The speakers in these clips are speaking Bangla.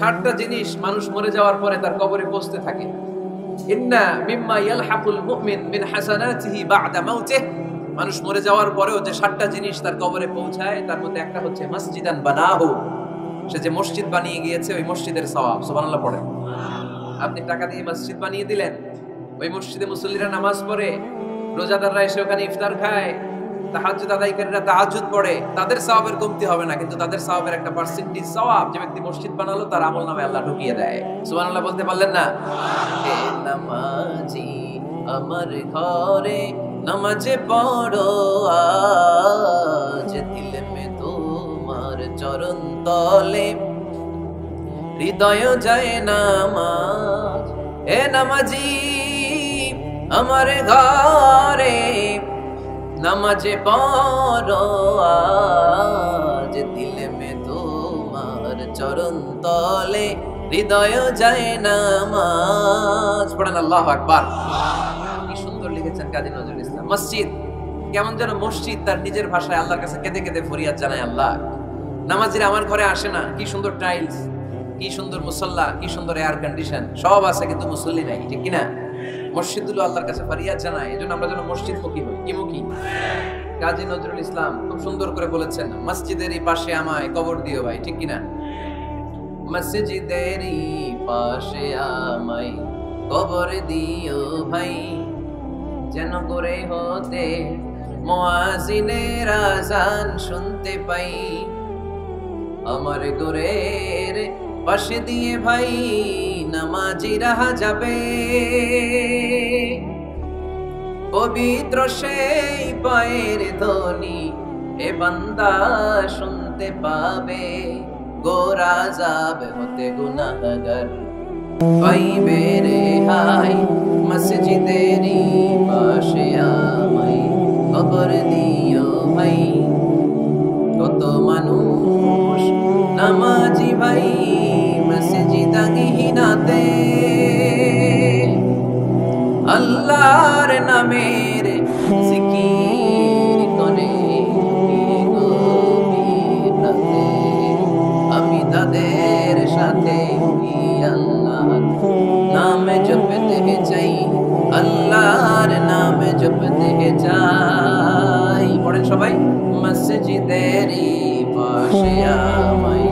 60টা জিনিস মানুষ মরে যাওয়ার পরে তার কবরে পৌঁছতে থাকে। ইন্না মিম্মা ইয়ালহাকুল মুমিন মিন হাসানাতিহি বা'দা মাউতিহি, মানুষ মরে যাওয়ার পরেও যে 60টা জিনিস তার কবরে পৌঁছায় তার মধ্যে একটা হচ্ছে মসজিদান বানাহু, সে যে মসজিদ বানিয়ে গিয়েছে ওই মসজিদের সওয়াব। সুবহানাল্লাহ পড়েন। আপনি টাকা দিয়ে মসজিদ বানিয়ে দিলেন, ওই মসজিদে মুসল্লিরা নামাজ পড়ে, রোজাদাররা এসে ওখানে ইফতার খায়, তাহাজ্জুদ আদায়কারীরা তাহাজ্জুদ পড়ে, তাদের সওয়াবের কমতি হবে না, কিন্তু তাদের সওয়াবের একটা পার্সেন্টেজ সওয়াব যে ব্যক্তি মসজিদ বানালো তার আমলনামায় আল্লাহ ঢুকিয়ে দেয়। সুবহানাল্লাহ বলতে পারলেন না? এ নামাজি আমার ঘরে নামাজে পড়ো আজ, দিল মে তোমার চরণ তলে হৃদয় যায় নামাজ। এ নামাজি আমার ঘরে নামাজে পড়ো আজ, দিল মে তোমার চরণ তলে হৃদয় যায় নামাজ। পড়েন আল্লাহু আকবার। কি সুন্দর লিখেছেন কাজী নজরুল ইসলাম। মসজিদ কেমন যেন মসজিদ তার নিজের ভাষায় আল্লাহর কাছে কেঁদে কেঁদে ফরিয়াদ জানায়, আল্লাহ নামাজিরা আমার ঘরে আসে না, কি সুন্দর টাইলস, কি সুন্দর মুসল্লা, কি সুন্দর এয়ার কন্ডিশন, সব আছে কিন্তু মুসল্লি নাই, ঠিক কিনা? মসজিদগুলো আল্লাহর কাছে ফরিয়াদ জানায়, এজন্য আমরা যেন মসজিদ মুখী হই। কি মুখী? কাজী নজরুল ইসলাম খুব সুন্দর করে বলেছেন, মসজিদেরই পাশে আমায় কবর দিও ভাই, ঠিক কিনা? মসজিদেরই পাশে আমায় কবর দিও ভাই, যেন করে হতে মুয়াজ্জিনের আযান শুনতে পাই। আমার ঘরের পাশে দিয়ে ভাই নামাজিরা যাবে, পবিত্র সেই পায়ের ধ্বনি এ বান্দা শুনতে পাবে। গোরা যাবে হতে গুনাহগার পাইবে রেহাই, মসজিদেরই পাশে আমায় কবর দিও ভাই। কত মানুষ নামাজি ভাই মসজিদাগিনাতে আল্লাহর নামের জিকির করে গভীর রাতে। আমি তাদের সাথে আল্লাহর নামে জপতে চাই, আল্লাহর নামে জপতে চাই। পড়েন সবাই, মসজিদেরই পাশে আমায়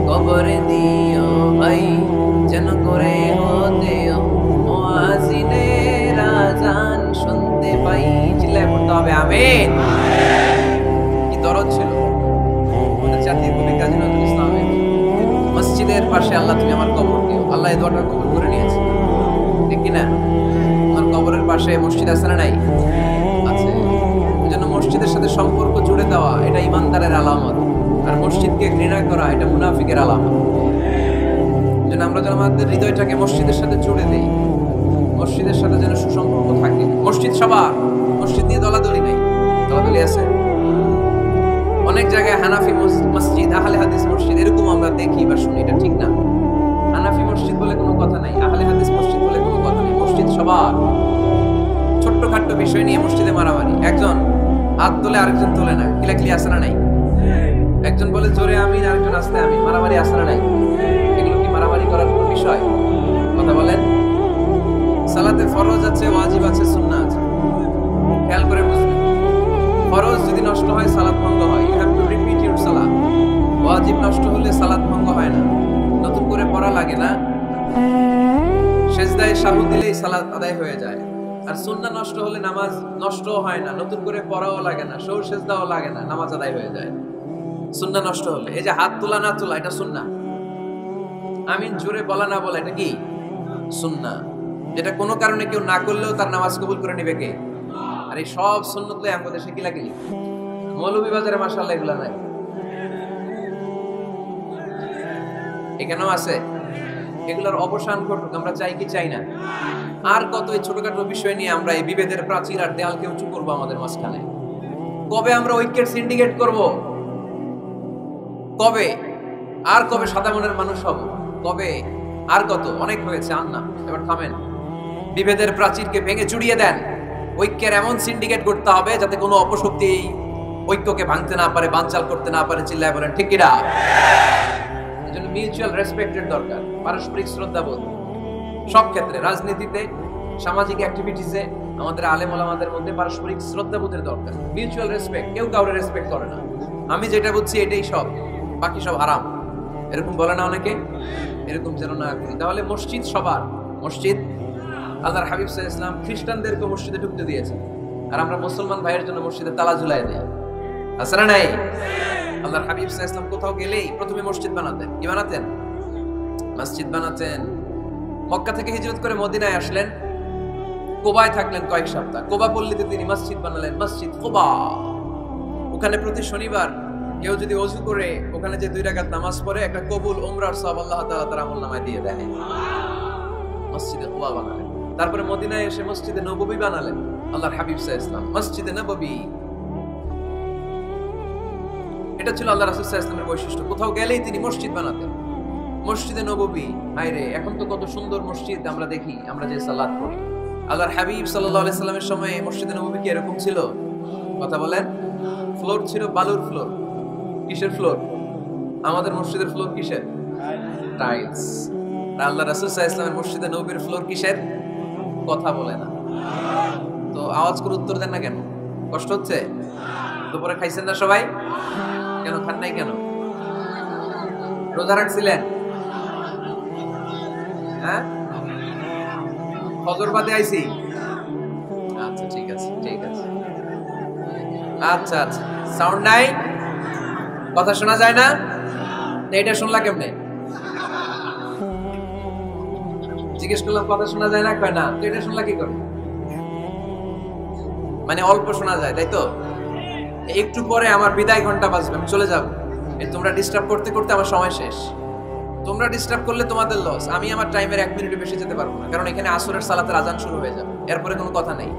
কবর দিও ভাই, যেন করে হতে মুয়াজ্জিনের আযান শুনতে পাই। চিল্লায় পড়তে হবে আমিন। কি দরদ ছিল আমাদের জাতীয় কবি কাজী নজরুল ইসলামের, মসজিদের পাশে আল্লাহ তুমি আমার কবর দিও। আল্লাহ এই দোয়াটা কবুল করে নিয়েছে, ঠিক কিনা? আমার কবরের পাশে মসজিদ আছে না নাই? আছে। এজন্য মসজিদের সাথে সম্পর্ক জুড়ে দেওয়া এটা ইমানদারের আলামত, আর মসজিদকে ঘৃণা করা এটা মুনাফিকের আলামত। এজন্য আমরা যেন আমাদের হৃদয়টাকে মসজিদের সাথে জুড়ে দেই, মসজিদের সাথে যেন সুসম্পর্ক থাকে। মসজিদ সবার, মসজিদ নিয়ে দলাদলি নেই। দলাদলি আছে অনেক জায়গায়, হানাফি মসজিদ, আহলে হাদিস মসজিদ, এরকম আমরা দেখি বা শুনি, এটা ঠিক না। হানাফি মসজিদ বলে কোনো কথা নাই, আহলে হাদিস মসজিদ বলে কোনো কথা নেই। মসজিদ সবার। ছোট্টখাট্ট বিষয় নিয়ে মসজিদে মারামারি, একজন হাত তোলে আরেকজন তোলে না, কিলাকিলি আছে না নাই? একজন বলে জোরে আমিন, আরেকজন আস্তে আমিন, মারামারি আছে না নাই? এগুলো কি মারামারি করার কোনো বিষয়? কথা বলেন। সালাতে ফরজ আছে, ওয়াজিব আছে, সুন্নাহ আছে, খেয়াল করে বুঝবেন। ফরজ যদি নষ্ট হয় সালাত ভঙ্গ হয়, you have to repeat your সালাত। ওয়াজিব নষ্ট হলে সালাত ভঙ্গ হয় না, নতুন করে পড়া লাগে না, সিজদায় সাহু দিলেই সালাত আদায় হয়ে যায়। আর সুন্নাহ নষ্ট হলে নামাজ নষ্টও হয় না, নতুন করে পড়াও লাগে না, সৌ সিজদাও লাগে না, নামাজ আদায় হয়ে যায়। সুন্নাহ নষ্ট হলে এই যে হাত তোলা না তোলা এটা সুন্নাহ, আমিন জোরে বলা না বলা এটা কি সুন্নাহ, যেটা কোনো কারণে কেউ না করলেও তার নামাজ কবুল করে নেবে কে? আর এই সব সুন্নাত লয়ে আমাদের দেশে কি লাগে? মৌলভীবাজারে মাশাআল্লাহ এগুলা নাই, এখানেও আছে। এগুলোর অবসান ঘটুক, আমরা চাই কি চাই না? আর কত এই ছোটখাটো বিষয় নিয়ে আমরা এই বিভেদের প্রাচীর আর দেয়ালকে উঁচু করবো আমাদের মাঝখানে? কবে আমরা ঐক্যের সিন্ডিকেট করব? কবে? আর কবে সাদা মনের মানুষ হব? কবে? আর কত? অনেক হয়েছে, আর না, এবার থামেন। বিভেদের প্রাচীরকে ভেঙে চুড়িয়ে দেন। ঐক্যের এমন সিন্ডিকেট করতে হবে যাতে কোনো অপশক্তি ঐক্যকে ভাঙতে না পারে, বানচাল করতে না পারে। চিল্লায় বলেন ঠিক কিনা? এজন্য মিউচুয়াল রেসপেক্টের দরকার, পারস্পরিক শ্রদ্ধাবোধ সব ক্ষেত্রে, রাজনীতিতে, সামাজিক অ্যাক্টিভিটিসে আমাদের আলেম ওলামাদের মধ্যে পারস্পরিক শ্রদ্ধাবোধের দরকার, মিউচুয়াল রেসপেক্ট। কেউ কাউরে রেসপেক্ট করে না, আমি যেটা বুঝছি এটাই সব, বাকি সব হারাম, এরকম বলে না অনেকে? এরকম যেন না করি। তাহলে মসজিদ সবার, মসজিদ আল্লাহর হাবিব সাল্লাল্লাহু আলাইহি ওয়াসাল্লাম খ্রিস্টানদেরকে মসজিদে ঢুকতে দিয়েছেন, আর আমরা মুসলমান ভাইয়ের জন্য মসজিদে তালা ঝুলাই দেই, আছে না নাই? আল্লাহর হাবিব সাল্লাল্লাহু আলাইহি ওয়াসাল্লাম কোথাও গেলেই প্রথমে মসজিদ বানাতেন। কি বানাতেন? মসজিদ বানাতেন। মক্কা থেকে হিজরত করে মদিনায় আসলেন, কুবায় থাকলেন কয়েক সপ্তাহ। কুবা পল্লীতে তিনি মসজিদ বানালেন, মসজিদ কুবা। ওখানে প্রতি শনিবার কেউ যদি ওযু করে ওখানে যে 2 রাকাত নামাজ পড়ে, একটা কবুল উমরার সওয়াব আল্লাহ তাআলা তার আমলনামায় দিয়ে দেয়। মসজিদে কুবা বানালেন। তারপরে মদিনায় এসে মসজিদে নববী বানালেন আল্লাহর হাবিব সাল্লাল্লাহু আলাইহি ওয়াসাল্লাম, মসজিদে নববী। এটা ছিল আল্লাহ রাসূল সাল্লাল্লাহু আলাইহি ওয়াসাল্লামের বৈশিষ্ট্য। কোথাও গেলেই তিনি মসজিদ বানাতেন, মসজিদে নববী। আরে এখন তো কত সুন্দর মসজিদ আমরা দেখি, আমরা যে সালাত পড়ি। আল্লাহর হাবিব সাল্লাল্লাহু আলাইহি সাল্লামের সময় মসজিদে নববী কি এরকম ছিল? কথা বলেন। ফ্লোর ছিল বালুর ফ্লোর। কিসের ফ্লোর? আমাদের মসজিদের ফ্লোর কিসের? টাইলস। আল্লাহ রাসূল সাল্লাল্লাহু আলাইহি ওয়াসাল্লামের মসজিদে নববীর ফ্লোর কিসের? কথা বলে না তো আওয়াজ করে উত্তর দেন না কেন? কষ্ট হচ্ছে? দুপুরে খাইছেন না সবাই? কেন খান নাই কেন? রোজা রাখছিলেন? হ্যাঁ, ফজর বাদে আইছি। আচ্ছা ঠিক আছে, ঠিক আছে। আচ্ছা আচ্ছা, সাউন্ড নাই, কথা শোনা যায় না? এটা শুনলা কেমনে? জিজ্ঞেস করলাম কথা শোনা যায় না, কয় না। তো এটা শুনলা কি করে? মানে অল্প শোনা যায়, তাই তো? একটু পরে আমার বিদায় ঘন্টা বাজবে, আমি চলে যাব। এই তোমরা ডিস্টার্ব করতে করতে আমার সময় শেষ। তোমরা ডিস্টার্ব করলে তোমাদের লস। আমি আমার টাইমের 1 মিনিট বেশি যেতে পারবো না, কারণ এখানে আসরের সালাতের আজান শুরু হয়ে যাবে, এরপরে কোনো কথা নেই।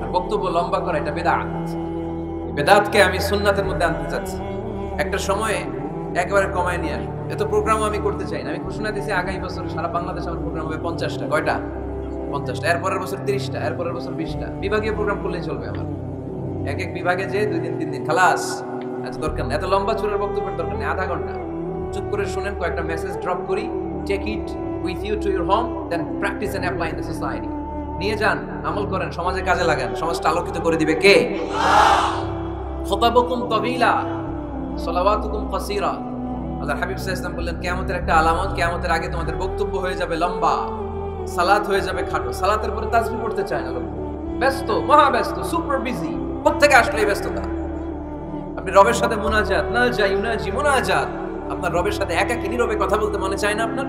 আর বক্তব্য লম্বা করা এটা বেদাত। বেদাতকে আমি সুন্নাতের মধ্যে আনতে চাচ্ছি। একটা সময়ে একেবারে কমায় নিয়ে আসবো। এত প্রোগ্রামও আমি করতে চাই না। আমি ঘোষণা দিয়েছি আগামী বছর সারা বাংলাদেশে আমার প্রোগ্রাম হবে 50টা। কয়টা? 50টা। এরপরের বছর 30টা, এরপরের বছর 20টা। বিভাগীয় প্রোগ্রাম করলেই চলবে আমার। এক এক বিভাগে যে 2 দিন 3 দিন খালাস। এত দরকার না, এত লম্বা চূড়ার বক্তব্যের দরকার নেই। আধা ঘন্টা চুপ করে শুনেন, কয়েকটা মেসেজ ড্রপ করি, take it with you to your home, then practice and apply in the society. নিয়ে যান, আমল করেন, সমাজে কাজে লাগান। সমাজটা আলোকিত করে দিবে কে? খুতাবুকুম তাবিলা সালাওয়াতুকুম কাসীরা। আল্লাহর হাবিব সাল্লাল্লাহু আলাইহি ওয়াসাল্লাম বললেন, কিয়ামতের একটা আলামত, কিয়ামতের আগে তোমাদের বক্তব্য হয়ে যাবে লম্বা, সালাত হয়ে যাবে খাটো। সালাতের পরে তাসবিহ পড়তে চায় না লোক, ব্যস্ত, মহা ব্যস্ত, সুপার বিজি। কোত্থেকে আসলে এই ব্যস্ততা? আপনি রবের সাথে মুনাজাত, না যাই মুনাজি মুনাজাত, আপনার রবের সাথে একাকী নীরবে কথা বলতে মনে চায় না আপনার?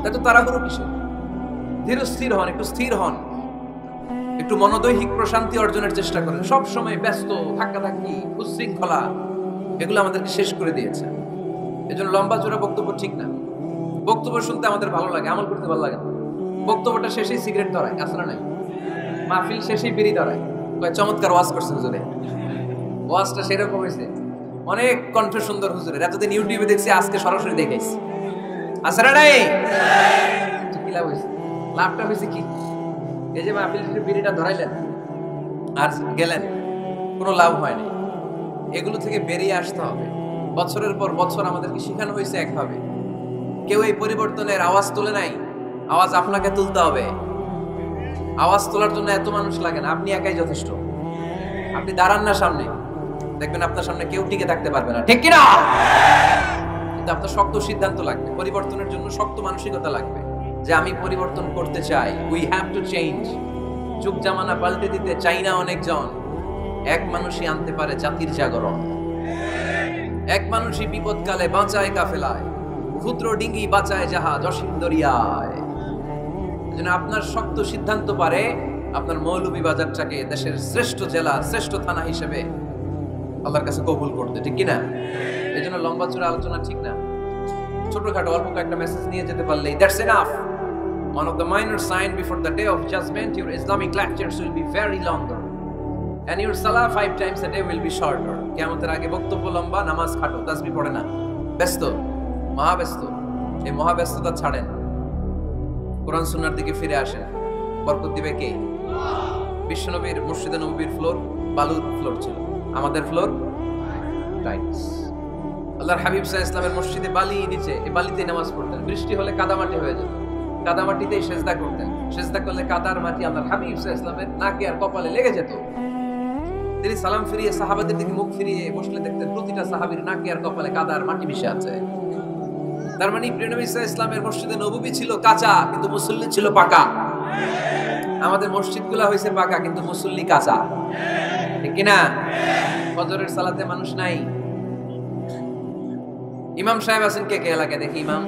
তাই তো তাড়াহুড়ো কিসের? ধীর স্থির হন, একটু স্থির হন, একটু মনোদৈহিক প্রশান্তি অর্জনের চেষ্টা করেন। সব সময় ব্যস্ত, ধাক্কাধাক্কি, উচ্ছৃঙ্খলা, এগুলো আমাদেরকে শেষ করে দিয়েছে। এজন্য লম্বা চূড়া বক্তব্য ঠিক না। বক্তব্য শুনতে আমাদের ভালো লাগে, আমল করতে ভালো লাগে না। বক্তব্যটা শেষেই সিগারেট ধরায়, আসলে নাই। মাহফিল শেষেই বিড়ি ধরায়, কয় চমৎকার ওয়াজ করছে হুজুরে। ওয়াজটা সেরকম হয়েছে, অনেক কণ্ঠ সুন্দর হুজুরের। এতদিন ইউটিউবে দেখছি, আজকে সরাসরি দেখাইছি। আসলে নাই কি লাভ হয়েছে? লাভটা হয়েছে কি? এই যে মাহফিল শেষে বিড়িটা ধরাইলেন আর গেলেন, কোনো লাভ হয়নি। এগুলো থেকে বেরিয়ে আসতে হবে। বছরের পর বছর আমাদেরকে শেখানো হয়েছে একভাবে। কেউ এই পরিবর্তনের আওয়াজ তোলে নাই। আওয়াজ আপনাকে তুলতে হবে। আওয়াজ তোলার জন্য এত মানুষ লাগে না, আপনি একাই যথেষ্ট। আপনি দাঁড়ান না সামনে, দেখবেন আপনার সামনে কেউ টিকে থাকতে পারবে না, ঠিক কিনা? কিন্তু আপনার শক্ত সিদ্ধান্ত লাগবে, পরিবর্তনের জন্য শক্ত মানসিকতা লাগবে, যে আমি পরিবর্তন করতে চাই। We have to change. যুগ জামানা পাল্টে দিতে চাই না অনেকজন। এক মানুষই আনতে পারে জাতির জাগরণ। এক মানুষই বিপদকালে বাঁচায় কাফেলায়, ক্ষুদ্র ডিঙ্গি বাঁচায় জাহাজ অসীম দরিয়ায়। এজন্য আপনার শক্ত সিদ্ধান্ত পারে আপনার মৌলভীবাজারটাকে দেশের শ্রেষ্ঠ জেলা, শ্রেষ্ঠ থানা হিসেবে আল্লাহর কাছে কবুল করতে, ঠিক কিনা? এই জন্য লম্বা চূড়া আলোচনা ঠিক না। ছোটখাটো অল্প কয়েকটা মেসেজ নিয়ে যেতে পারলেই that's enough. One of the minor sign before the day of judgment, your Islamic lectures will be very longer and your salah 5 times a day will be shorter. কিয়ামতের আগে বক্তব্য লম্বা, নামাজ খাটো, তাসবিহ পড়ে না, ব্যস্ত, মহাব্যস্ত। এই মহাব্যস্ততা ছাড়েন, কোরআন সুন্নাহর দিকে ফিরে আসেন। বরকত দিবে কে? বিশ্বনবীর মসজিদে নববীর ফ্লোর বালুর ফ্লোর ছিল, আমাদের ফ্লোর টাইলস। আল্লাহর হাবিব সাল্লাল্লাহু আলাইহি ওয়াসাল্লামের মসজিদে বালি নিচে, এই বালিতে নামাজ পড়তেন। বৃষ্টি হলে কাদামাটি হয়ে যেত, কাদামাটিতেই সেজদা করতেন। সেজদা করলে কাদার মাটি আল্লাহর হাবিব সাল্লাল্লাহু আলাইহি ওয়াসাল্লামের নাকে আর কপালে লেগে যেত। তিনি সালাম ফিরিয়ে সাহাবাদের দিকে মুখ ফিরিয়ে বসলে দেখতেন প্রতিটা সাহাবীর নাকে আর কপালে কাদার মাটি মিশে আছে। তার মানে প্রিয় নবী সাল্লাল্লাহু আলাইহি ওয়াসাল্লামের মসজিদে নববী ছিল কাঁচা, কিন্তু মুসল্লি ছিল পাকা। আমাদের মসজিদগুলো হয়েছে পাকা, কিন্তু মুসল্লি কাঁচা, ঠিক কিনা? ফজরের সালাতে মানুষ নাই। ইমাম সাহেব আছেন কে কে এলাকায়? দেখি ইমাম,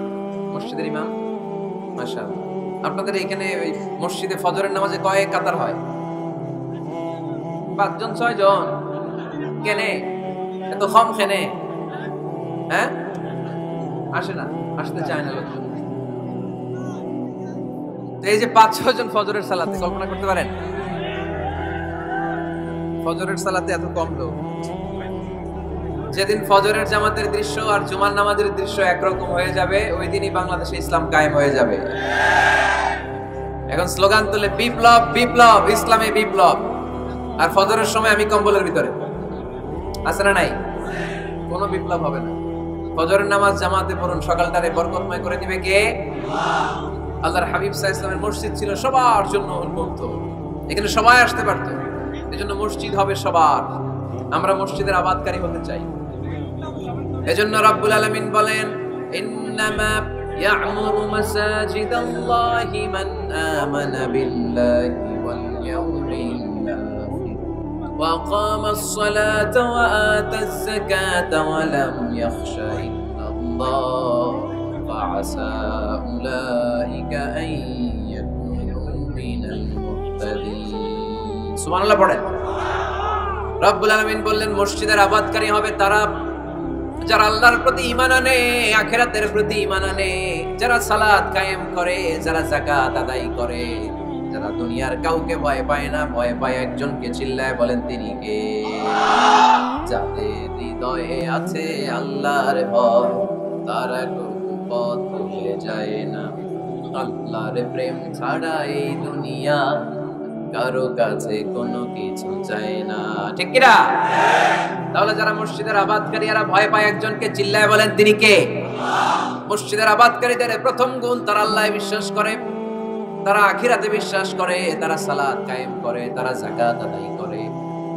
মসজিদের ইমাম। মাশাআল্লাহ। আপনাদের এখানে ওই মসজিদে ফজরের নামাজে কয় কাতার হয়? 5 জন 6 জন? কেনে এত কম? কেনে হ্যাঁ আসে না, আসতে চায় না লোকজন। তো এই যে 5-6 জন ফজরের সালাতে, কল্পনা করতে পারেন ফজরের সালাতে এত কম লোক। যেদিন ফজরের জামাতের দৃশ্য আর জুমার নামাজের দৃশ্য একরকম হয়ে যাবে, ওই দিনই বাংলাদেশে ইসলাম কায়েম হয়ে যাবে। এখন স্লোগান তুলে বিপ্লব বিপ্লব, ইসলামে বিপ্লব। আর ফজরের সময় আমি কম্বলের ভিতরে, আছে না নাই? কোনো বিপ্লব হবে না। ফজরের নামাজ জামাতে পড়ুন, সকালটারে বরকতময় করে দিবে কে? আল্লাহর হাবিব সাল্লাল্লাহু আলাইহি ওয়াসাল্লামের মসজিদ ছিল সবার জন্য উন্মুক্ত, এখানে সবাই আসতে পারতো। এজন্য মসজিদ হবে সবার। আমরা মসজিদের আবাদকারী হতে চাই। এজন্য রাব্বুল আলামিন বলেন, ইন্নামা ইয়া'মুরু মাসাজিদাল্লাহি মান আমানা বিল্লাহি ওয়াল ইয়াউমিল আখির ওয়া আকামাস সালাতা ওয়া আতাজ যাকাতা ওয়া লাম ইয়াখশা ইল্লাল্লাহ ফাআসা উলাইকা আন ইয়াকুনু মিনাল মুহতাদিন। সুবহানাল্লাহ পড়েন। রব্বুল আলামিন বললেন মসজিদের আবাদকারী হবে তারা যারা আল্লাহর প্রতি ঈমান আনে, আখিরাতের প্রতি ঈমান আনে, যারা সালাত কায়েম করে, যারা যাকাত আদায় করে, যারা দুনিয়ার কাউকে ভয় পায় না, ভয় পায় একজনকে। চিল্লায় বলেন তিনি কে? যাদের হৃদয়ে আছে আল্লাহর ভয়, তারা কোনো পথ ভুলে যায় না। আল্লাহর প্রেম ছাড়া এই দুনিয়া কারো কাছে কোনো কিছু চাই না, ঠিক কিনা? তাহলে যারা মসজিদের আবাদকারী এরা ভয় পায় একজনকে। চিল্লায় বলেন তিনি কে? মসজিদের আবাদকারীদের প্রথম গুণ, তারা আল্লাহয় বিশ্বাস করে, তারা আখিরাতে বিশ্বাস করে, তারা সালাত কায়েম করে, তারা যাকাত আদায় করে,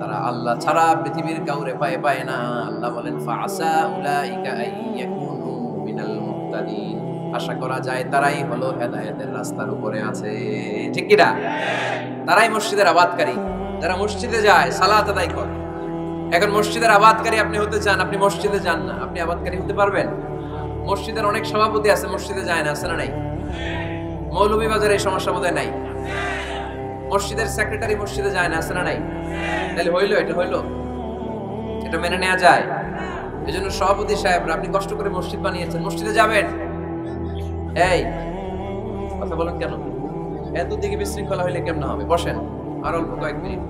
তারা আল্লাহ ছাড়া পৃথিবীর কাউরে ভয় পায় না। আল্লাহ বলেন ফাআসা উলাইকা আইয়াকুনু মিনাল মুহতাদিন। আশা করা যায় তারাই হলো হেদায়েতের রাস্তার উপরে আছে, ঠিক কিনা? তারাই মসজিদের আবাদকারী, যারা মসজিদে যায়, সালাত আদায় করে। এখন মসজিদের আবাদকারী আপনি হতে চান, আপনি মসজিদে যান না, আপনি আবাদকারী হতে পারবেন? মসজিদের অনেক সভাপতি আছে মসজিদে যায় না, আছে না নাই? মৌলভীবাজারে এই সমস্যা বোধহয় নাই। মসজিদের সেক্রেটারি মসজিদে যায় না, আছে না নাই? তাহলে হইলো, এটা হইলো, এটা মেনে নেওয়া যায়? এই জন্য সভাপতি সাহেবরা, আপনি কষ্ট করে মসজিদ বানিয়েছেন, মসজিদে যাবেন। এই কথা বলেন কেন? এত দিকে বিশৃঙ্খলা হইলে কেমন হবে? বসেন আর অল্প কয়েক মিনিট।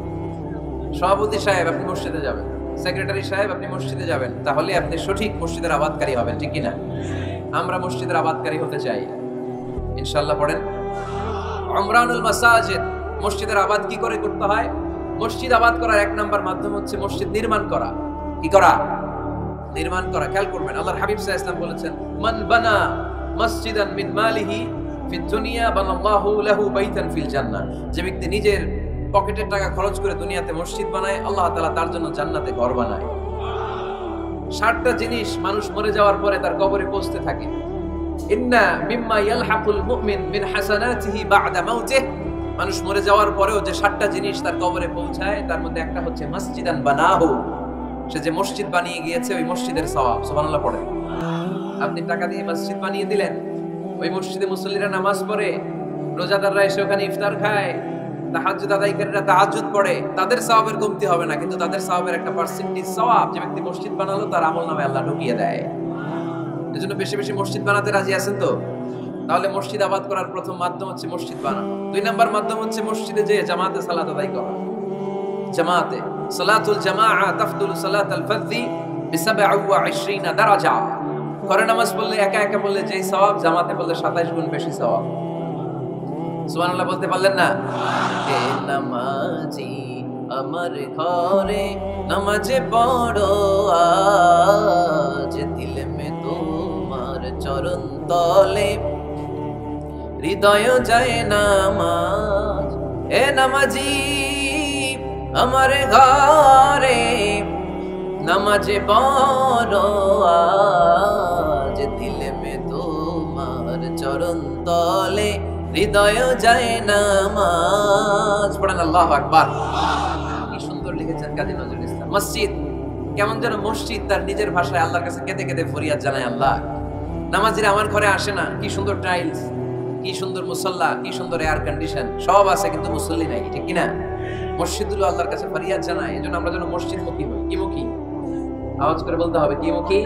সভাপতি সাহেব আপনি মসজিদে যাবেন, সেক্রেটারি সাহেব আপনি মসজিদে যাবেন, তাহলে আপনি সঠিক মসজিদের আবাদকারী হবেন, ঠিক কিনা? আমরা মসজিদের আবাদকারী হতে চাই ইনশাআল্লাহ। পড়েন উমরানুল মাসাজিদ। মসজিদের আবাদ কি করে করতে হয়? মসজিদ আবাদ করার 1 নাম্বার মাধ্যম হচ্ছে মসজিদ নির্মাণ করা। কি করা? নির্মাণ করা। খেয়াল করবেন, আল্লাহর হাবিব সাল্লাল্লাহু আলাইহি ওয়াসাল্লাম বলেছেন, মান বানা মসজিদান মিন মালিহি ফিদ দুনিয়া বানাল্লাহু লাহু বাইতান ফিল জান্নাহ। যে ব্যক্তি নিজের পকেটের টাকা খরচ করে দুনিয়াতে মসজিদ বানায়, আল্লাহ তাআলা তার জন্য জান্নাতে ঘর বানায়। 60টা জিনিস মানুষ মরে যাওয়ার পরে তার কবরে পৌঁছতে থাকে। ইন্না মিম্মা ইয়ালহাকুল মুমিন মিন হাসানাতিহি বা'দা মাউতিহি। মানুষ মরে যাওয়ার পরেও যে 60টা জিনিস তার কবরে পৌঁছায়, তার মধ্যে একটা হচ্ছে মসজিদান বানাহু। সে যে মসজিদ বানিয়ে গিয়েছে, ওই মসজিদের সওয়াব। সুবহানাল্লাহ পড়ে। আপনি টাকা দিয়ে মসজিদ বানিয়ে দিলেন, ওই মসজিদে মুসল্লিরা নামাজ পড়ে, রোজাদাররা এসে ওখানে ইফতার খায়, তাহাজ্জুদ আদায়কারীরা তাহাজ্জুদ পড়ে, তাদের সওয়াবের কমতি হবে না, কিন্তু তাদের সওয়াবের একটা পার্সেন্টেজ সওয়াব যে ব্যক্তি মসজিদ বানালো তার আমলনামায় আল্লাহ ঢুকিয়ে দেয়। এজন্য বেশি বেশি মসজিদ বানাতে রাজি আছেন তো? তাহলে মসজিদ আবাদ করার প্রথম মাধ্যম হচ্ছে মসজিদ বানানো। 2 নাম্বার মাধ্যম হচ্ছে মসজিদে যে জামাতে সালাত আদায় করা। জামাতে সালাতুল জামাআ তাফদুলু সালাতাল ফাযি বি27 দারাজা। ঘরে নামাজ পড়লে একা একা পড়লে যেই সওয়াব, জামাতে পড়লে 27 গুণ বেশি সওয়াব। সুবহানাল্লাহ বলতে পারলেন না? এ নামাজি আমার ঘরে নামাজে পড়ো আজ দিল মে তোমার চরণ তলে হৃদয় যায় নামাজ এ নামাজি আমার ঘরে নামাজে পড়ো আজ দিল মে তোমার চরণ তলে হৃদয় যায় নামাজ পড়েন আল্লাহু আকবার। কি সুন্দর লিখেছেন কাজী নজরুল ইসলাম। মসজিদ কেমন যেন মসজিদ তার নিজের ভাষায় আল্লাহর কাছে কেঁদে কেঁদে ফরিয়াদ জানায়, আল্লাহ নামাজিরা আমার ঘরে আসে না, কি সুন্দর টাইলস, কি সুন্দর মুসল্লা, কি সুন্দর এয়ার কন্ডিশন সব আছে, কিন্তু মুসল্লি নাই, ঠিক কিনা? মসজিদগুলো আল্লাহর কাছে ফরিয়াদ জানায়, এজন্য আমরা যেন মসজিদ মুখী হই। কি মুখী? আওয়াজ করে বলতে হবে, কি মুখী?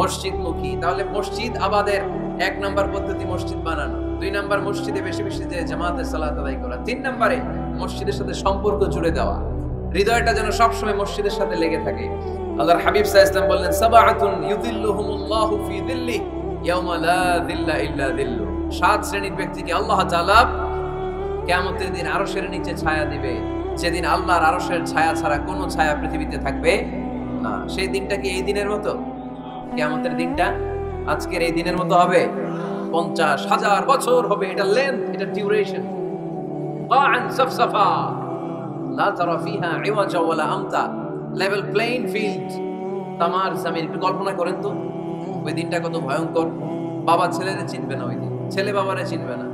মসজিদ মুখী। তাহলে মসজিদ আবাদের 1 নাম্বার পদ্ধতি মসজিদ বানানো, 2 নাম্বার মসজিদে বেশি বেশি যে জামাতে সালাত আদায় করা, 3 নাম্বারে মসজিদের সাথে সম্পর্ক জুড়ে দেওয়া, হৃদয়টা যেন সবসময় মসজিদের সাথে লেগে থাকে। আল্লাহর হাবিব সাল্লাল্লাহু আলাইহি ওয়াসাল্লাম বললেন, সাবাআতুন ইউযিল্লুহুমুল্লাহু ফি যিল্লি ইয়াওমা লা যিল্লা ইল্লা যিল্লু। 7 শ্রেণীর ব্যক্তিকে আল্লাহ তাআলা কিয়ামতের দিন আরশের নিচে ছায়া দিবে, যেদিন আল্লাহর আরশের ছায়া ছাড়া কোনো ছায়া পৃথিবীতে থাকবে না। সেই দিনটা কি এই দিনের মতো? কিয়ামতের দিনটা আজকের এই দিনের মতো হবে? 50,000 বছর হবে। এটা লেন্থ, এটা ডিউরেশন। কাআন সাফসাফা লা তারা ফিহা ইওয়াজা ওয়ালা আমতা, লেভেল প্লেইং ফিল্ড, তামার জমিন। একটু কল্পনা করেন তো ওই দিনটা কত ভয়ঙ্কর। বাবা ছেলেরে চিনবে না ওই দিন, ছেলে বাবারে চিনবে না,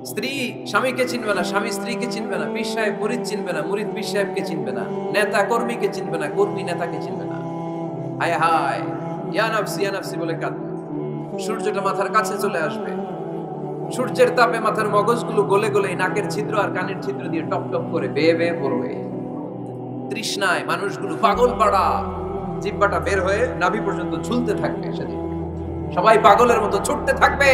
স্ত্রী স্বামীকে চিনবে না, স্বামী স্ত্রীকে চিনবে না, পীর সাহেব মুরিদ চিনবে না, মুরিদ পীর সাহেবকে চিনবে না, নেতা কর্মীকে চিনবে না, কর্মী নেতাকে চিনবে না। হায় হায়, ইয়া নাফসি বলে কাঁদবে। সূর্যটা মাথার কাছে চলে আসবে, সূর্যের তাপে মাথার মগজগুলো গলে গলে নাকের ছিদ্র আর কানের ছিদ্র দিয়ে টপ টপ করে বেয়ে বেয়ে পড়বে। তৃষ্ণায় মানুষগুলো পাগল পাড়া, জিহ্বাটা বের হয়ে নাভি পর্যন্ত ঝুলতে থাকবে। সেদিন সবাই পাগলের মতো ছুটতে থাকবে,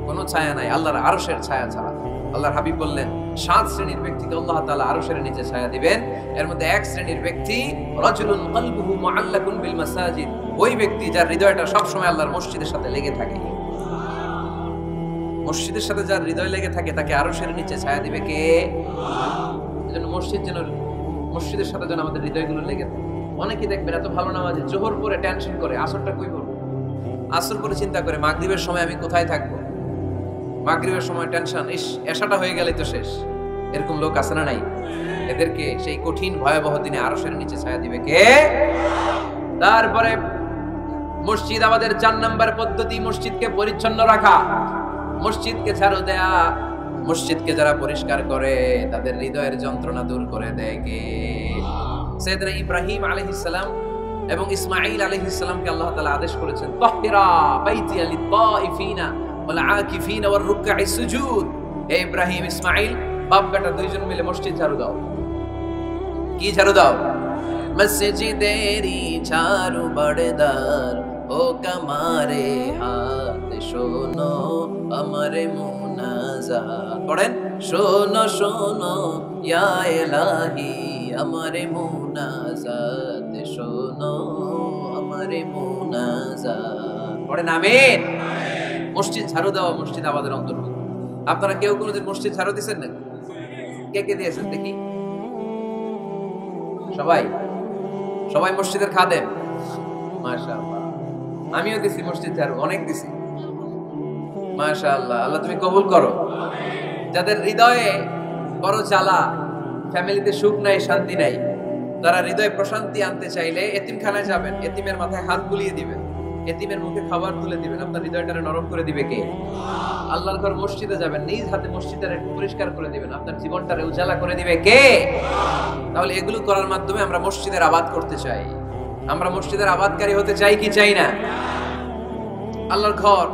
কোনো ছায়া নাই আল্লাহর আরশের ছায়া ছাড়া। আল্লাহর হাবিব বললেন 7 শ্রেণীর ব্যক্তিকে আল্লাহ তাআলা আরশের নিচে ছায়া দিবেন। এর মধ্যে 1 শ্রেণীর ব্যক্তি রাজুলুন কলবুহু মুআল্লাকুন বিল মাসাজিদ, ওই ব্যক্তি যার হৃদয়টা সব সময় আল্লাহর মসজিদের সাথে লেগে থাকে। মসজিদের সাথে যার হৃদয় লেগে থাকে তাকে আরশের নিচে ছায়া দিবে কে? এজন্য মসজিদের সাথে যেন আমাদের হৃদয়গুলো লেগে থাকে। অনেকে দেখবেন এত ভালো নামাজি, জোহর পরে টেনশন করে আসরটা কই পড়ব, আসর পরে চিন্তা করে মাগরিবের সময় আমি কোথায় থাকবো, মাগরিবের সময় টেনশন, ইস এশাটা হয়ে গেলেই তো শেষ। এরকম লোক আছে না নাই? এদেরকে সেই কঠিন ভয়াবহ দিনে আরশের নিচে ছায়া দিবে কে? তারপরে মসজিদ আমাদের 4 নাম্বার পদ্ধতি, মসজিদকে পরিচ্ছন্ন রাখা, মসজিদকে ঝাড়ু দেয়া। মসজিদকে যারা পরিষ্কার করে তাদের হৃদয়ের যন্ত্রণা দূর করে দেয় কে? সাইয়েদনা ইব্রাহিম আলাইহিস সালাম এবং ইসমাঈল আলাইহিস সালামকে আল্লাহ তাআলা আদেশ করেছেন, তাহহিরা বাইতিয়া লিত-তাইফিনা ওয়াল আকিফিনা ওয়ার রুকআইস সুজুদ। হে ইব্রাহিম ইসমাঈল, বাপ বেটা দুইজন মিলে মসজিদ ঝাড়ু দাও। কি ঝাড়ু দাও? মসজিদেরি ঝাড়ু বড়দার, ও কামারে হাত শোনো আমারে মুনাজাত। পড়েন, শোনো শোনো ইয়া ইলাহি আমারে মুনাজাত, শোনো আমারে মুনাজাত। পড়েন আমিন। মসজিদ ঝাড়ু দেওয়া মসজিদ আমাদের অন্তর্ভুক্ত। আপনারা কেউ কোনোদিন মসজিদ ঝাড়ু দিয়েছেন না? কে কে দিয়েছেন দেখি? সবাই সবাই মসজিদের খাদেম? মাশাআল্লাহ। আমিও দিছি মসজিদ ঝাড়ু, অনেক দিছি। মাশাআল্লাহ, আল্লাহ তুমি কবুল করো। যাদের হৃদয়ে বড় জ্বালা, ফ্যামিলিতে সুখ নাই, শান্তি নাই, তারা হৃদয়ে প্রশান্তি আনতে চাইলে এতিমখানায় যাবেন, এতিমের মাথায় হাত বুলিয়ে দিবেন, এতিমের মুখে খাবার তুলে দিবেন, আপনার হৃদয়টারে নরম করে দিবে কে? আল্লাহর ঘর মসজিদে যাবেন, নিজ হাতে মসজিদটারে পরিষ্কার করে দিবেন, আপনার জীবনটারে উজালা করে দিবে কে? তাহলে এগুলো করার মাধ্যমে আমরা মসজিদের আবাদ করতে চাই। আমরা মসজিদের আবাদকারী হতে চাই কি চাই না? আল্লাহর ঘর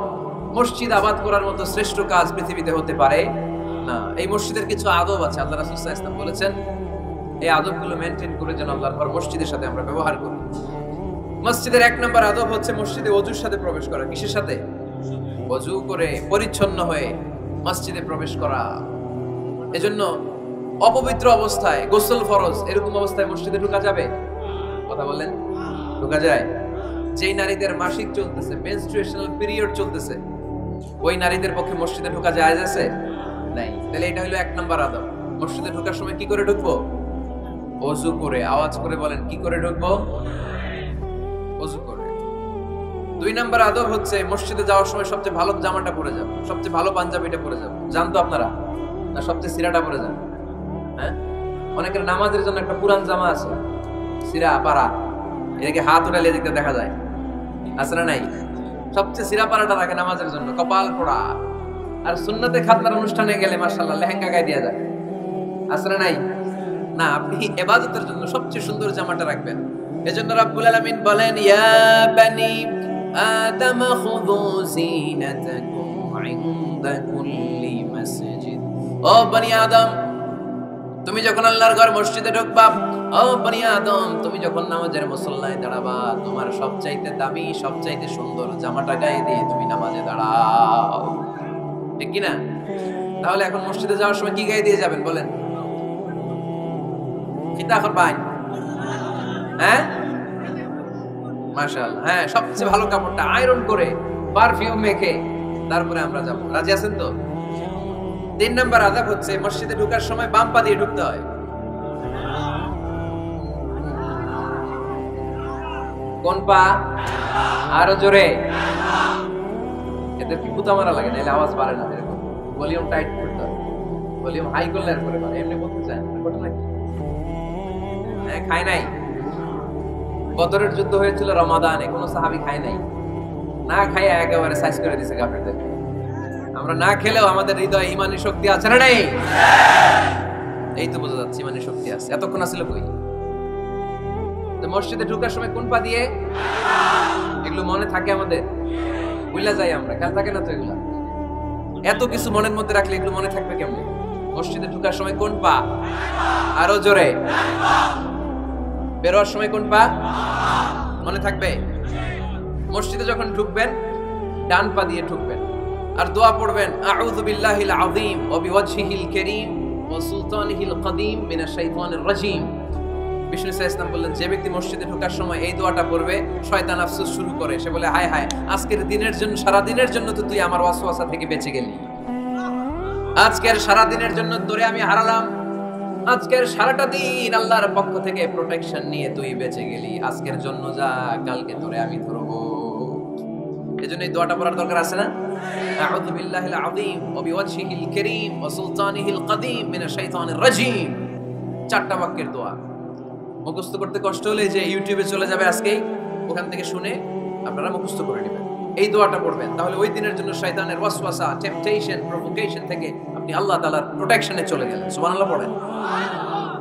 মসজিদ আবাদ করার মতো শ্রেষ্ঠ কাজ পৃথিবীতে হতে পারে না। এই মসজিদের কিছু আদব আছে, আল্লাহ রাসূল সাল্লাল্লাহু আলাইহি ওয়াসাল্লাম বলেছেন এই আদবগুলো মেইনটেইন করে যেন আল্লাহর ঘর মসজিদের সাথে আমরা ব্যবহার করি। মসজিদের 1 নম্বর আদব হচ্ছে মসজিদে ওযুর সাথে প্রবেশ করা। কিসের সাথে? ওযু করে পরিচ্ছন্ন হয়ে মসজিদে প্রবেশ করা। এজন্য অপবিত্র অবস্থায়, গোসল ফরজ, এরকম অবস্থায় মসজিদে ঢোকা যাবে? কথা বলেন, ঢোকা যায়? যেই নারীদের মাসিক চলতেছে, মেনস্ট্রুয়েশনাল পিরিয়ড চলতেছে, ওই নারীদের পক্ষে মসজিদে ঢোকা জায়েজ আছে? নাই। তাহলে এটা হলো 1 নম্বর আদব। মসজিদে ঢোকার সময় কি করে ঢুকবো? ওযু করে। আওয়াজ করে বলেন, কি করে ঢুকবো? ওযু করে। 2 নাম্বার আদব হচ্ছে মসজিদে যাওয়ার সময় সবচেয়ে ভালো জামাটা পরে যাব, সবচেয়ে ভালো পাঞ্জাবিটা পরে যাব। জানতো আপনারা? না সবচেয়ে সিরাটা পরে যান? হ্যাঁ, অনেকের নামাজের জন্য একটা পুরান জামা আছে, সিরা পাড়া, এটাকে হাত উঠালে দেখতে দেখা যায়, আছে না নাই? সবচেয়ে সিরা পাড়াটা রাখে নামাজের জন্য, কপাল পোড়া। আর সুন্নতে খাতনার অনুষ্ঠানে গেলে মাশাআল্লাহ লেহেঙ্গা গায়ে দিয়া যায়, আছে না নাই? না, আপনি ইবাদতের জন্য সবচেয়ে সুন্দর জামাটা রাখবেন। এজন্য রাব্বুল আলামিন বলেন, ইয়া বানি আদম খুযু জিনাতাকুম ইনদা কুল্লি মাসজিদ। ও বনি আদম, তুমি যখন আল্লাহর ঘর মসজিদে ঢুকবা, ও বনি আদম, তুমি যখন নামাজের মুসল্লায় দাঁড়াবা, তোমার সবচাইতে দামি, সবচাইতে সুন্দর জামাটা গায়ে দিয়ে তুমি নামাজে দাঁড়াও, ঠিক কি না? তাহলে এখন মসজিদে যাওয়ার সময় কি গায়ে দিয়ে যাবেন বলেন? কিতা করবেন? হ্যাঁ, মাশাআল্লাহ, হ্যাঁ, সবচেয়ে ভালো কাপড়টা আয়রন করে পারফিউম মেখে তারপরে আমরা যাব। রাজি আছেন তো? 3 নাম্বার আদব হচ্ছে মসজিদে ঢোকার সময় বাম পা দিয়ে ঢুকতে হয়। কোন পা? আরো জোরে। এদের কি পুতা মারা লাগে, নাহলে আওয়াজ বাড়ে না। এরকম ভলিউম টাইট করতে হয়, ভলিউম হাই করলে আর করে বাড়ে। এমনি বলতে চায় ঘটনা কি? হ্যাঁ, খায় নাই। বদরের যুদ্ধ হয়েছিল রমাদানে, কোনো সাহাবী খায় নাই, না খাইয়া একেবারে সাইজ করে দিয়েছে কাফেরদের। আমরা না খেলেও আমাদের হৃদয়ে ঈমানের শক্তি আছে না নাই? এই তো বোঝা যাচ্ছে ঈমানের শক্তি আছে। এতক্ষণ আসলে কই? তো মসজিদে ঢোকার সময় কোন পা দিয়ে? এগুলো মনে থাকে আমাদের? ভুলে যাই আমরা, খেয়াল থাকে না তো এগুলা? এত কিছু মনের মধ্যে রাখলে এগুলো মনে থাকবে কেমনে? মসজিদে ঢোকার সময় কোন পা? আরো জোরে। বেরোয়ার সময় কোন পা? মনে থাকবে? মসজিদে যখন ঢুকবেন ডান পা দিয়ে ঢুকবেন, আর দোয়া পড়বেন, আউযু বিল্লাহিল আযীম ওয়া বিওয়াজহিল কারীম ওয়া সুলতানিহিল কদীম মিনাশ শাইতানির রাজীম। বিষ্ণু ইসলাম বললেন, যে ব্যক্তি মসজিদে ঢোকার সময় এই দোয়াটা পড়বে, শয়তান আফসোস শুরু করে, সে বলে, হায় হায়, আজকের দিনের জন্য, সারা দিনের জন্য তো তুই আমার ওয়াসওয়াসা থেকে বেঁচে গেলি, আজকের সারা দিনের জন্য তোরে আমি হারালাম, আজকের সারাটা দিন আল্লাহর পক্ষ থেকে প্রোটেকশন নিয়ে তুই বেঁচে গেলি, আজকের জন্য যা, কালকে তোরে আমি ধরবো। এজন্য এই দোয়াটা পড়ার দরকার আছে না? আউযু বিল্লাহিল আযীম ওয়া বিওয়াজহিল কারীম ওয়া সুলতানিহিল কদীম মিনাশ শাইতানির রাজীম। 4টা বাক্যের দোয়া। মুখস্থ করতে কষ্ট হলে যে ইউটিউবে চলে যাবে আজকেই, ওখান থেকে শুনে আপনারা মুখস্থ করে নেবেন। এই দোয়াটা পড়বেন, তাহলে ওই দিনের জন্য শয়তানের ওয়াসওয়াসা, টেম্পটেশন, প্রভোকেশন থেকে আপনি আল্লাহ তাআলার প্রোটেকশনে চলে গেলেন। সুবহানাল্লাহ পড়েন।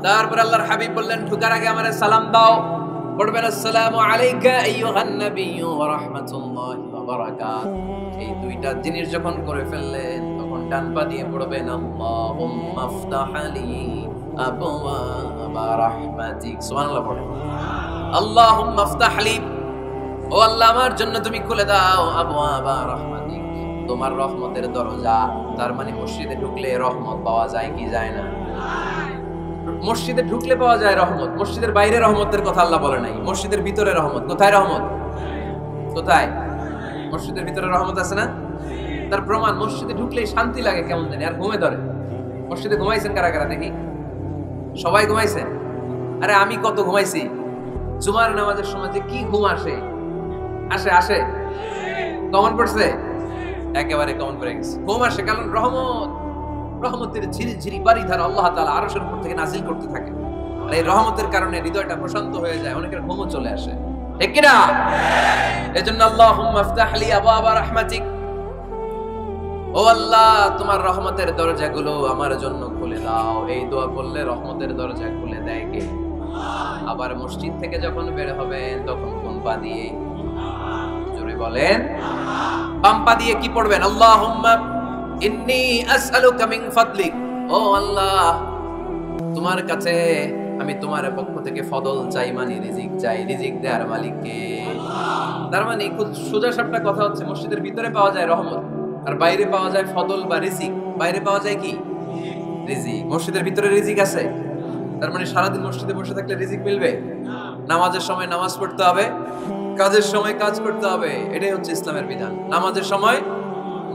তারপর আল্লাহর হাবিব বললেন, ঢোকার আগে আমারে সালাম দাও। পড়বেন, আসসালামু আলাইকা আইয়ুহান নাবিয়্যু ওয়া রাহমাতুল্লাহি ওয়া বারাকাতুহু। এই 2টা জিনিস যখন করে ফেললেন, তখন ডান পা দিয়ে পড়বেন, আল্লাহুম্মা আফতাহ লি আবওয়াবা রাহমাতিক। সুবহানাল্লাহ পড়েন। আল্লাহুম্মা আফতাহ লি, ও আল্লাহ আমার জন্য তুমি খুলে দাও আবওয়াবা রাহমাতিক, তোমার রহমতের দরজা। তার মানে মসজিদে ঢুকলে রহমত পাওয়া যায় কি যায় না? মসজিদে ঢুকলে পাওয়া যায় রহমত, মসজিদের বাইরে রহমতের কথা আল্লাহ বলে নাই। মসজিদের ভিতরে রহমত। কোথায় রহমত? কোথায়? মসজিদের ভিতরে রহমত আছে না? তার প্রমাণ, মসজিদে ঢুকলেই শান্তি লাগে কেমন জানি, আর ঘুমে ধরে। মসজিদে ঘুমাইছেন কারা কারা দেখি? সবাই ঘুমাইছেন? আরে আমি কত ঘুমাইছি। জুমার নামাজের সময় যে কি ঘুম আসে, আসে আসে, কমন পড়ছে, একেবারে কমন পড়ে গেছে। ঘুম আসে কারণ রহমত, রহমতের ঝিরি ঝিরি বাড়িধারা আল্লাহ তাআলা আরশের উপর থেকে নাজিল করতে থাকে, আর এই রহমতের কারণে হৃদয়টা প্রশান্ত হয়ে যায়, অনেকের ঘুমও চলে আসে, ঠিক কি না? এজন্য আল্লাহুম্মা আফতাহ লি আবওয়াবা রাহমাতিক, ও আল্লাহ তোমার রহমতের দরজাগুলো আমার জন্য খুলে দাও। এই দোয়া বললে রহমতের দরজা খুলে দেয় কে? আবার মসজিদ থেকে যখন বের হবেন তখন কোন পা দিয়ে? জোরে বলেন। বাম পা দিয়ে কি পড়বেন? আল্লাহুম্মা ইন্নী আসআলুকা মিন ফাদলিক, ও আল্লাহ তোমার কাছে আমি তোমার পক্ষ থেকে ফদল চাই, মানে রিজিক চাই। রিজিক দেওয়ার মালিক কে? তার মানে খুব সোজা সাপটা কথা হচ্ছে, মসজিদের ভিতরে পাওয়া যায় রহমত, আর বাইরে পাওয়া যায় ফদল বা রিজিক। বাইরে পাওয়া যায় কি? রিজিক। মসজিদের ভিতরে রিজিক আছে। তার মানে সারাদিন মসজিদে বসে থাকলে রিজিক মিলবে? নামাজের সময় নামাজ পড়তে হবে, কাজের সময় কাজ করতে হবে, এটাই হচ্ছে ইসলামের বিধান। নামাজের সময়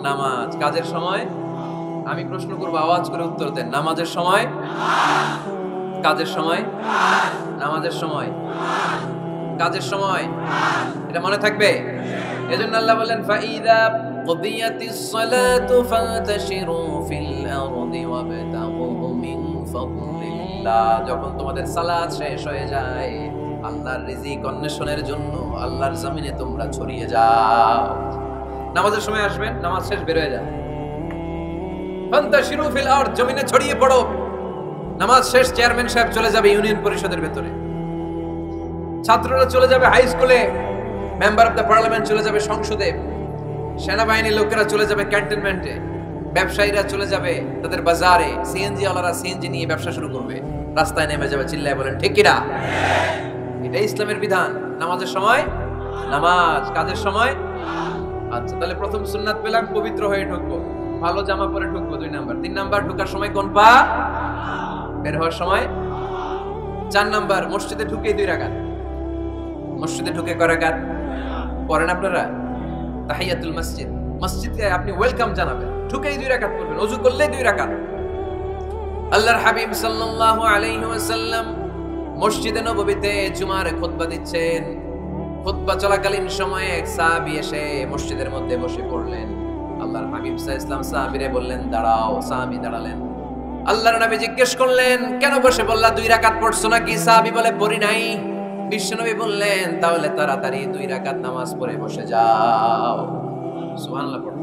নামাজ, কাজের সময় আমি প্রশ্ন করবো, আওয়াজ করে উত্তর দেন। নামাজের সময়, কাজের সময়, নামাজের সময়, কাজের সময়, এটা মনে থাকবে। এজন্য আল্লাহ বলেন ফাইদা কুদিয়াতিস সালাতু ফান্তাশিরু ফিল আরদি ওয়াবতাগু মিন ফাদলিল্লাহ। যখন তোমাদের সালাত শেষ হয়ে যায়, আল্লাহর রিজিক অন্বেষণের জন্য আল্লাহর জমিনে তোমরা ছড়িয়ে যাও। নামাজের সময় আসবেন, নামাজ শেষ বের হয়ে যান, ফান্তাশিরু ফিল আরদ, জমিনে ছড়িয়ে পড়ো। নামাজ শেষ চেয়ারম্যান সাহেব চলে যাবে ইউনিয়ন পরিষদের ভেতরে, ছাত্ররা চলে যাবে হাই স্কুলে, মেম্বার অফ দ্য পার্লামেন্ট চলে যাবে সংসদে, সেনাবাহিনীর লোকেরা চলে যাবে ক্যান্টনমেন্টে, ব্যবসায়ীরা চলে যাবে তাদের বাজারে, সিএনজি ওয়ালারা সিএনজি নিয়ে ব্যবসা শুরু করবে, রাস্তায় নেমে যাবে, চিল্লায় বলেন ঠিক কিনা? এটা ইসলামের বিধান। নামাজের সময় নামাজ, কাজের সময়। আচ্ছা, তাহলে প্রথম সুন্নাত পেলাম, পবিত্র হয়ে ঢুকবো, ভালো জামা পরে ঢুকবো 2 নাম্বার। 3 নাম্বার, ঢোকার সময় কোন পা, বের হওয়ার সময়। 4 নাম্বার, মসজিদে ঢুকে 2 রাকাত। মসজিদে ঢুকে কয় রাকাত পড়েন আপনারা? তাহিয়াতুল মসজিদ, মসজিদে আপনি ওয়েলকাম জানাবেন, ঢুকেই 2 রাকাত পড়বেন, ওযু করলে 2 রাকাত। আল্লাহর হাবিব সাল্লাল্লাহু আলাইহি ওয়াসাল্লাম মসজিদে নববীতে জুমার খুতবা দিচ্ছেন। খুতবা চলাকালীন সময়ে এক সাহাবী এসে মসজিদের মধ্যে বসে পড়লেন। আল্লাহর হাবিব সাল্লাল্লাহু আলাইহি ওয়াসাল্লাম সাহাবীরে বললেন দাঁড়াও। সাহাবী দাঁড়ালেন। আল্লাহর নবী জিজ্ঞেস করলেন কেন বসে বললা, 2 রাকাত পড়ছো নাকি? সাহাবী বলে পড়ি নাই। বিশ্বনবী বললেন তাহলে তাড়াতাড়ি 2 রাকাত নামাজ পড়ে বসে যাও। সুবহানাল্লাহ, পড়ো।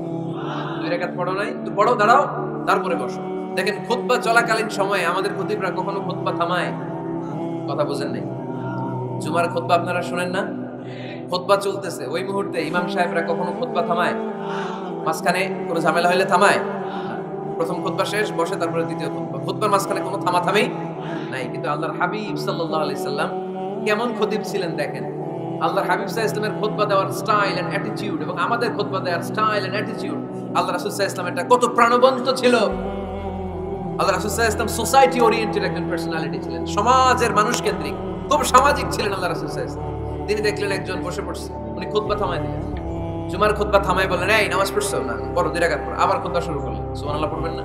2 রাকাত পড়ো নাই তো পড়ো, দাঁড়াও, তারপরে বসো। দেখেন খুতবা চলাকালীন সময়ে আমাদের খতিবরা কখনো খুতবা থামায়? কথা বুঝেন নাই? জুমার খুতবা আপনারা শুনেন না? খুতবা চলতেছে, ওই মুহূর্তে ইমাম সাহেবরা কখনো খুতবা থামায়? মাঝখানে কোনো ঝামেলা হলে থামায়? প্রথম খুতবা শেষ, বসে, তারপরে দ্বিতীয় খুতবা। খুতবার মাঝখানে কোনো থামাথামি নাই। কিন্তু আল্লাহর হাবিব সাল্লাল্লাহু আলাইহি সাল্লাম কেমন খতিব ছিলেন দেখেন। আল্লাহর হাবিব সাল্লাল্লাহু আলাইহি ওয়াসাল্লামের খুতবা দেওয়ার স্টাইল এন্ড অ্যাটিটিউড এবং আমাদের খুতবা দেওয়ার স্টাইল এন্ড অ্যাটিটিউড, আল্লাহ রাসূল সাল্লাল্লাহু আলাইহি ওয়াসাল্লামেরটা কত প্রাণবন্ত ছিল। আল্লাহ রাসূল সাল্লাল্লাহু আলাইহি ওয়াসাল্লাম সোসাইটি ওরিয়েন্টেড একজন পার্সোনালিটি ছিলেন, সমাজের মানুষ কেন্দ্রিক, খুব সামাজিক ছিলেন আল্লাহ রাসূল সাল্লাল্লাহু আলাইহি ওয়াসাল্লাম। তিনি দেখলেন একজন বসে পড়ছে, উনি খুতবা থামায় দিলেন। জুমার খুতবা থামায় বললেন এই নামাজ পড়ছো না, পড়ো 2 রাকাত পড়ো। আবার খুতবা শুরু করলেন। সুবহানাল্লাহ পড়বেন না?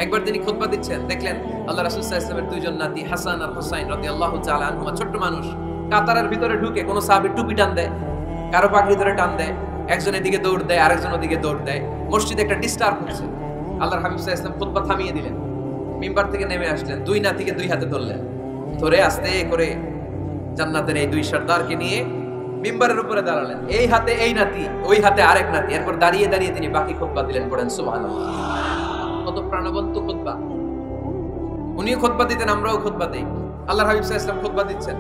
একবার তিনি খুতবা দিচ্ছেন, দেখলেন আল্লাহ রাসূল সাল্লাল্লাহু আলাইহি ওয়াসাল্লামের 2 জন নাতি হাসান আর হুসাইন রাদিয়াল্লাহু তাআলা আনহুমা, ছোট্ট মানুষ, কাতারের ভিতরে ঢুকে কোন সাহাবী টুপি টান দেয়, কারো পাগড়ি ধরে টান দেয়, একজন এদিকে দৌড় দেয়, আরেকজন ওদিকে দৌড় দেয়। মসজিদে একটা ডিস্টার্ব হচ্ছে। আল্লাহর হাবিব সাল্লাল্লাহু আলাইহি ওয়াসাল্লাম খুতবা থামিয়ে দিলেন, মিম্বার থেকে নেমে আসলেন, 2 নাতিকে 2 হাতে ধরলেন, ধরে আস্তে করে জান্নাতের এই 2 সর্দারকে নিয়ে মিম্বারের উপরে দাঁড়ালেন। এই হাতে এই নাতি, ওই হাতে আরেক নাতি। এরপর দাঁড়িয়ে দাঁড়িয়ে তিনি বাকি খুতবা দিলেন। পড়েন সুবহানাল্লাহ। কত প্রাণবন্ত খুতবা। উনিও খুতবা দিতেন, আমরাও খুতবা দেই। আল্লাহর হাবিব সাল্লাল্লাহু আলাইহি ওয়াসাল্লাম খুতবা দিচ্ছেন।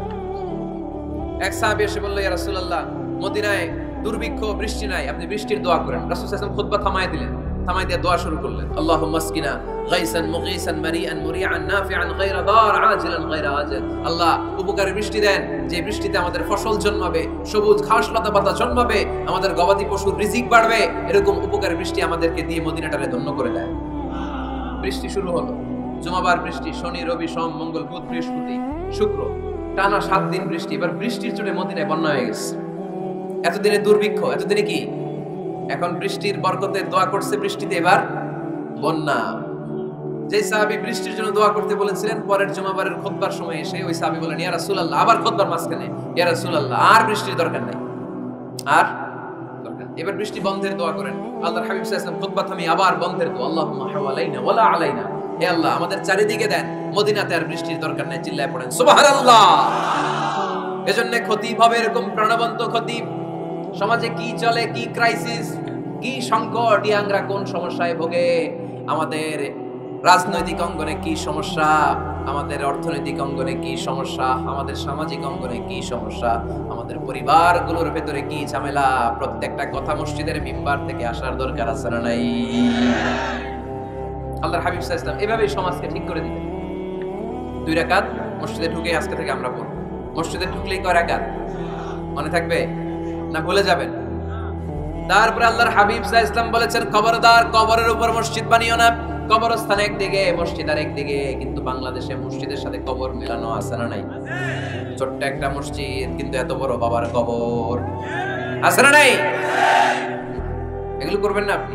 এক সাহাবী এসে বলল ইয়া রাসূলুল্লাহ, মদিনায় দুর্ভিক্ষ, বৃষ্টি নাই, আপনি বৃষ্টির দোয়া করেন। রাসূল সাল্লাল্লাহু আলাইহি ওয়াসাল্লাম খুতবা থামায় দিলেন। থামাই দিয়ে দোয়া শুরু করলেন, আল্লাহুম্মা আসকিনা গাইসান মুগীসান মারিআন মুরিআন নাফিআন গায়রা দার আজিলান গায়রা আজিল। আল্লাহ উপকারী বৃষ্টি দেন, যে বৃষ্টিতে আমাদের ফসল জন্মাবে, সবুজ ঘাস লতা পাতা জন্মাবে, আমাদের গবাদি পশুর রিজিক বাড়বে। এরকম উপকারী বৃষ্টি আমাদেরকে দিয়ে মদিনাটারে ধন্য করে দেয়। বৃষ্টি শুরু হলো। জুমাবার বৃষ্টি, শনি রবি সোম মঙ্গল বুধ বৃহস্পতি শুক্র, টানা 7 দিন বৃষ্টি। এবার বৃষ্টির চোটে মদিনায় বন্যা হয়ে গেছে। এতদিনে দুর্ভিক্ষ, এতদিনে কি? এখন বৃষ্টির বরকতে দোয়া করছে, বৃষ্টিতে এবার বন্যা। যে সাহাবী বৃষ্টির জন্য দোয়া করতে বলেছিলেন, পরের জুমাবারের খুতবার সময় এসে ওই সাহাবী বলেন ইয়া রাসূলুল্লাহ, আবার খুতবার মাঝখানে ইয়া রাসূলুল্লাহ, আর বৃষ্টির দরকার নাই, আর দরকার। এবার বৃষ্টি বন্ধের দোয়া করেন। আল্লাহর হাবিব সাল্লাল্লাহু আলাইহি ওয়াসাল্লাম খুতবা থামিয়ে আবার বন্ধের দোয়া, আল্লাহুম্মা হাওয়ালাইনা ওয়ালা আলাইনা। হে আল্লাহ, আমাদের চারিদিকে দেন, মদিনাতে আর বৃষ্টির দরকার নাই। চিল্লায় পড়েন সুবহানাল্লাহ। এজন্য খতিব হবে এরকম প্রাণবন্ত খতিব। সমাজে কি চলে, কি ক্রাইসিস, কি সংকট, ইয়াংরা কোন সমস্যায় ভোগে, আমাদের রাজনৈতিক অঙ্গনে কি সমস্যা, আমাদের অর্থনৈতিক অঙ্গনে কি সমস্যা, আমাদের সামাজিক অঙ্গনে কি সমস্যা, আমাদের পরিবারগুলোর ভেতরে কি ঝামেলা, প্রত্যেকটা কথা মসজিদের মিম্বার থেকে আসার দরকার আছে না নাই? আল্লাহর হাবিব সাল্লাল্লাহু আলাইহি ওয়াসাল্লাম এভাবেই সমাজকে ঠিক করে দিতেন। 2 রাকাত মসজিদে ঢুকে আজকে থেকে আমরা পড়ব। মসজিদে ঢুকলেই কয় রাকাত মনে থাকবে না ভুলে যাবেন? তারপরে আল্লাহর হাবিব সাল্লাল্লাহু আলাইহি ওয়াসাল্লাম বলেছেন খবরদার কবরের উপর মসজিদ বানিও না। কবরস্থান একদিকে, মসজিদ আরেকদিকে। কিন্তু বাংলাদেশে মসজিদের সাথে কবর মেলানো আছে না নাই? ছোট্ট একটা মসজিদ, কিন্তু এত বড় বাবার কবর আছে না নাই? এগুলো করবেন না আপনি।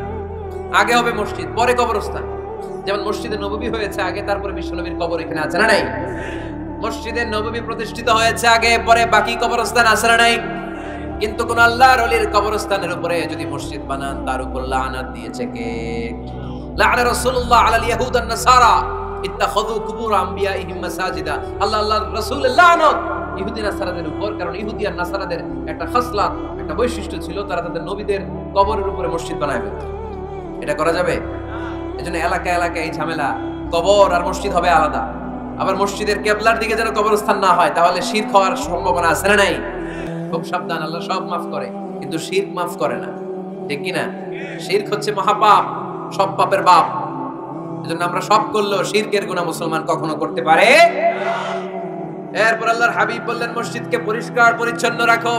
আগে হবে মসজিদ, পরে কবরস্থান। যেমন মসজিদে নববী হয়েছে আগে, তারপরে বিশ্বনবীর কবর এখানে আছে না নাই? মসজিদে নববী প্রতিষ্ঠিত হয়েছে আগে, পরে বাকি কবরস্থান আছে না নাই? কিন্তু কোন আল্লাহর ওলির কবরস্থানের উপরে যদি মসজিদ বানান, তার উপর লানাত দিয়েছে কে? লাআনা রাসূলুল্লাহ আলাল ইয়াহুদ ওয়ান নাসারা ইত্তাখাযু কুবুর আমবিয়াইহিম মাসাজিদা। আল্লাহর রাসূলের লানত ইহুদি নাসারাদের উপর, কারণ ইহুদি আর নাসারাদের একটা খাসলাত, একটা বৈশিষ্ট্য ছিল, তারা তাদের নবীদের কবরের উপরে মসজিদ বানায় ফেলত। এটা করা যাবে? এজন্য এলাকায় এলাকায় এই ঝামেলা, কবর আর মসজিদ হবে আলাদা। আবার মসজিদের কিবলার দিকে যেন কবরস্থান না হয়, তাহলে শিরক হওয়ার সম্ভাবনা আছে না নাই? খুব সাবধান, আল্লাহ সব মাফ করে কিন্তু শিরক মাফ করে না, ঠিক কি না? শিরক হচ্ছে মহাপাপ, সব পাপের বাপ। এজন্য আমরা সব করলেও শিরকের গুনাহ মুসলমান কখনো করতে পারে। এরপর আল্লাহর হাবিব বললেন, মসজিদকে পরিষ্কার পরিচ্ছন্ন রাখো,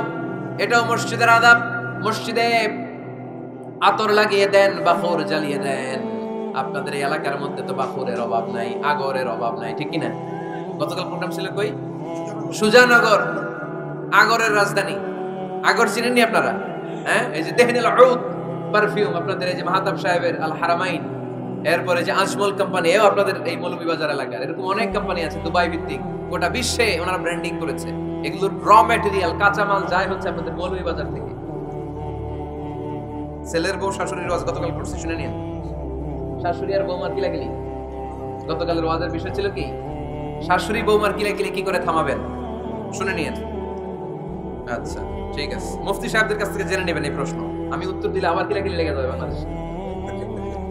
এটাও মসজিদের আদাব। মসজিদে আতর লাগিয়ে দেন, বাখুর জ্বালিয়ে দেন। আপনাদের এই এলাকার মধ্যে তো বাখুরের অভাব নাই, আগরের অভাব নাই, ঠিক কি না? গতকাল প্রোগ্রাম ছিল কই? সুজানগর, আগরের রাজধানী। আগর চিনেননি আপনারা? হ্যাঁ, এই যে দেহনিল উদ পারফিউম, আপনাদের এই যে মাহতাব সাহেবের আল হারামাইন, এরপরে যে আজমল কোম্পানি, এও আপনাদের এই মৌলভীবাজার এলাকার। এরকম অনেক কোম্পানি আছে দুবাই ভিত্তিক, গোটা বিশ্বে ওনারা ব্র্যান্ডিং করেছে। এগুলোর র ম্যাটেরিয়াল, কাঁচামাল যায় হচ্ছে আপনাদের মৌলভীবাজার থেকে। ছেলের বউ শাশুড়ির ওয়াজ গতকাল করছে, শুনে নিন। শাশুড়ি আর বৌমার কিলাকিলি, গতকালের ওয়াজের বিষয় ছিল কি? শাশুড়ি বৌমার কিলাকিলি কি করে থামাবেন, শুনে নিন। আচ্ছা ঠিক আছে, মুফতি সাহেবদের কাছ থেকে জেনে নেবেন এই প্রশ্ন। আমি উত্তর দিলে আবার কিলাকিলি লেগে যাবে বাংলাদেশ।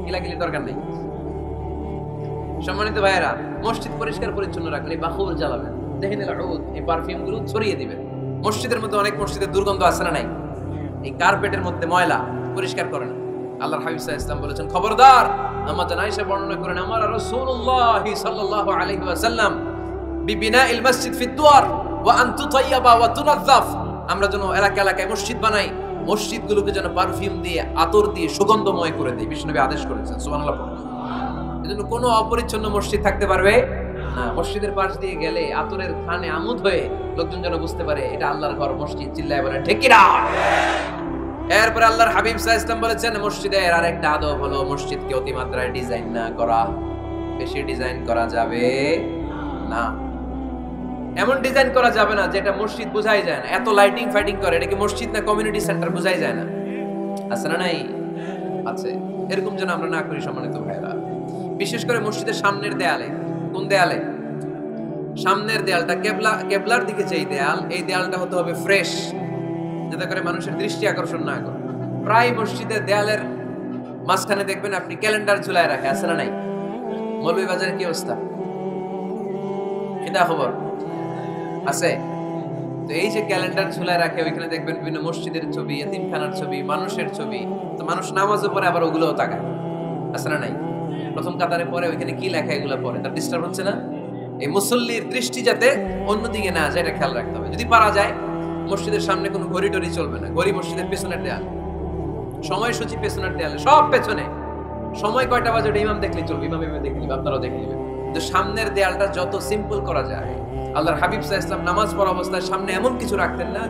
কিলাকিলি দরকার নেই। সম্মানিত ভাইয়েরা, মসজিদ পরিষ্কার পরিচ্ছন্ন রাখবেন, এই বাখুর জ্বালাবেন, দেখেন এই পারফিউম গুলো ছড়িয়ে দিবেন। মসজিদের মধ্যে অনেক মসজিদের দুর্গন্ধ আছে না নাই? এই কার্পেটের মধ্যে ময়লা, পরিষ্কার করেন। আল্লাহর হাবিব সাল্লাল্লাহু আলাইহি ওয়াসাল্লাম বলেছেন, খবরদার, আমাদের আয়েশা বর্ণনা করেন, আমার রাসূলুল্লাহ সাল্লাল্লাহু আলাইহি ওয়াসাল্লাম বিবিনাইল মসজিদ ফি দুয়ার ওয়া আন তুতাইয়াবা ওয়া তুনাযাফ। আমরা যেন এলাকা এলাকায় মসজিদ বানাই, মসজিদগুলোকে যেন পারফিউম দিয়ে, আতর দিয়ে সুগন্ধময় করে দেই, বিশ্বনবী আদেশ করেছেন। সুবহানাল্লাহ। এজন্য কোনো অপরিচ্ছন্ন মসজিদ থাকতে পারবে না। মসজিদের পাশ দিয়ে গেলে আতরের ঘ্রাণে আমোদ হয়ে লোকজন যেন বুঝতে পারে এটা আল্লাহর ঘর, মসজিদ। চিল্লায় বলেন ঠিক কি না? এরপর আল্লাহর হাবিব সাল্লাল্লাহু আলাইহি ওয়াসাল্লাম বলেছেন, মসজিদের আরেকটা আদব হলো মসজিদকে অতিমাত্রায় ডিজাইন না করা। বেশি ডিজাইন করা যাবে না। এমন ডিজাইন করা যাবে না যেটা মসজিদ বোঝাই যায় না। এত লাইটিং ফাইটিং করে, এটা কি মসজিদ না কমিউনিটি সেন্টার বোঝাই যায় না? আছে না নাই? আছে। এরকম যেন আমরা না করি সম্মানিত ভাইরা। বিশেষ করে মসজিদের সামনের দেয়ালে। কোন দেয়ালে? সামনের দেয়ালটা, কেবলার দিকে যেই দেয়াল, এই দেয়ালটা হতে হবে ফ্রেশ, যাতে করে মানুষের দৃষ্টি আকর্ষণ না করে। প্রায় মসজিদের দেয়ালের মাঝখানে দেখবেন আপনি ক্যালেন্ডার ঝুলায় রাখে, আছে না নাই? মৌলভীবাজারের কি অবস্থা? এটা খবর আছে? তো এই যে ক্যালেন্ডার ঝুলায় রাখে, ওইখানে দেখবেন বিভিন্ন মসজিদের ছবি, এতিমখানার ছবি, মানুষের ছবি। তো মানুষ নামাজও পড়ে, আবার ওগুলোও তাকায়, আছে না নাই? প্রথম কাতারে পরে ওইখানে কি লেখা, এগুলো পড়ে, তার ডিস্টার্ব হচ্ছে না? এই মুসল্লির দৃষ্টি যাতে অন্যদিকে না যায়, এটা খেয়াল রাখতে হবে। যদি পারা যায়, মসজিদের সামনে কোনো ঘড়ি টড়ি চলবে না। ঘড়ি মসজিদের পেছনের দেয়াল, সময়সূচি পেছনের দেয়ালে, সব পেছনে। সময় কয়টা বাজে ওটা ইমাম দেখলেই চলবে, ইমাম এভাবে দেখে নিবে, আপনারাও দেখে নিবেন। কিন্তু সামনের দেয়ালটা যত সিম্পল করা যায়। আল্লাহর হাবিব সাল্লাল্লাহু আলাইহি ওয়াসাল্লাম নামাজ পড়া অবস্থায় সামনে এমন কিছু রাখতেন না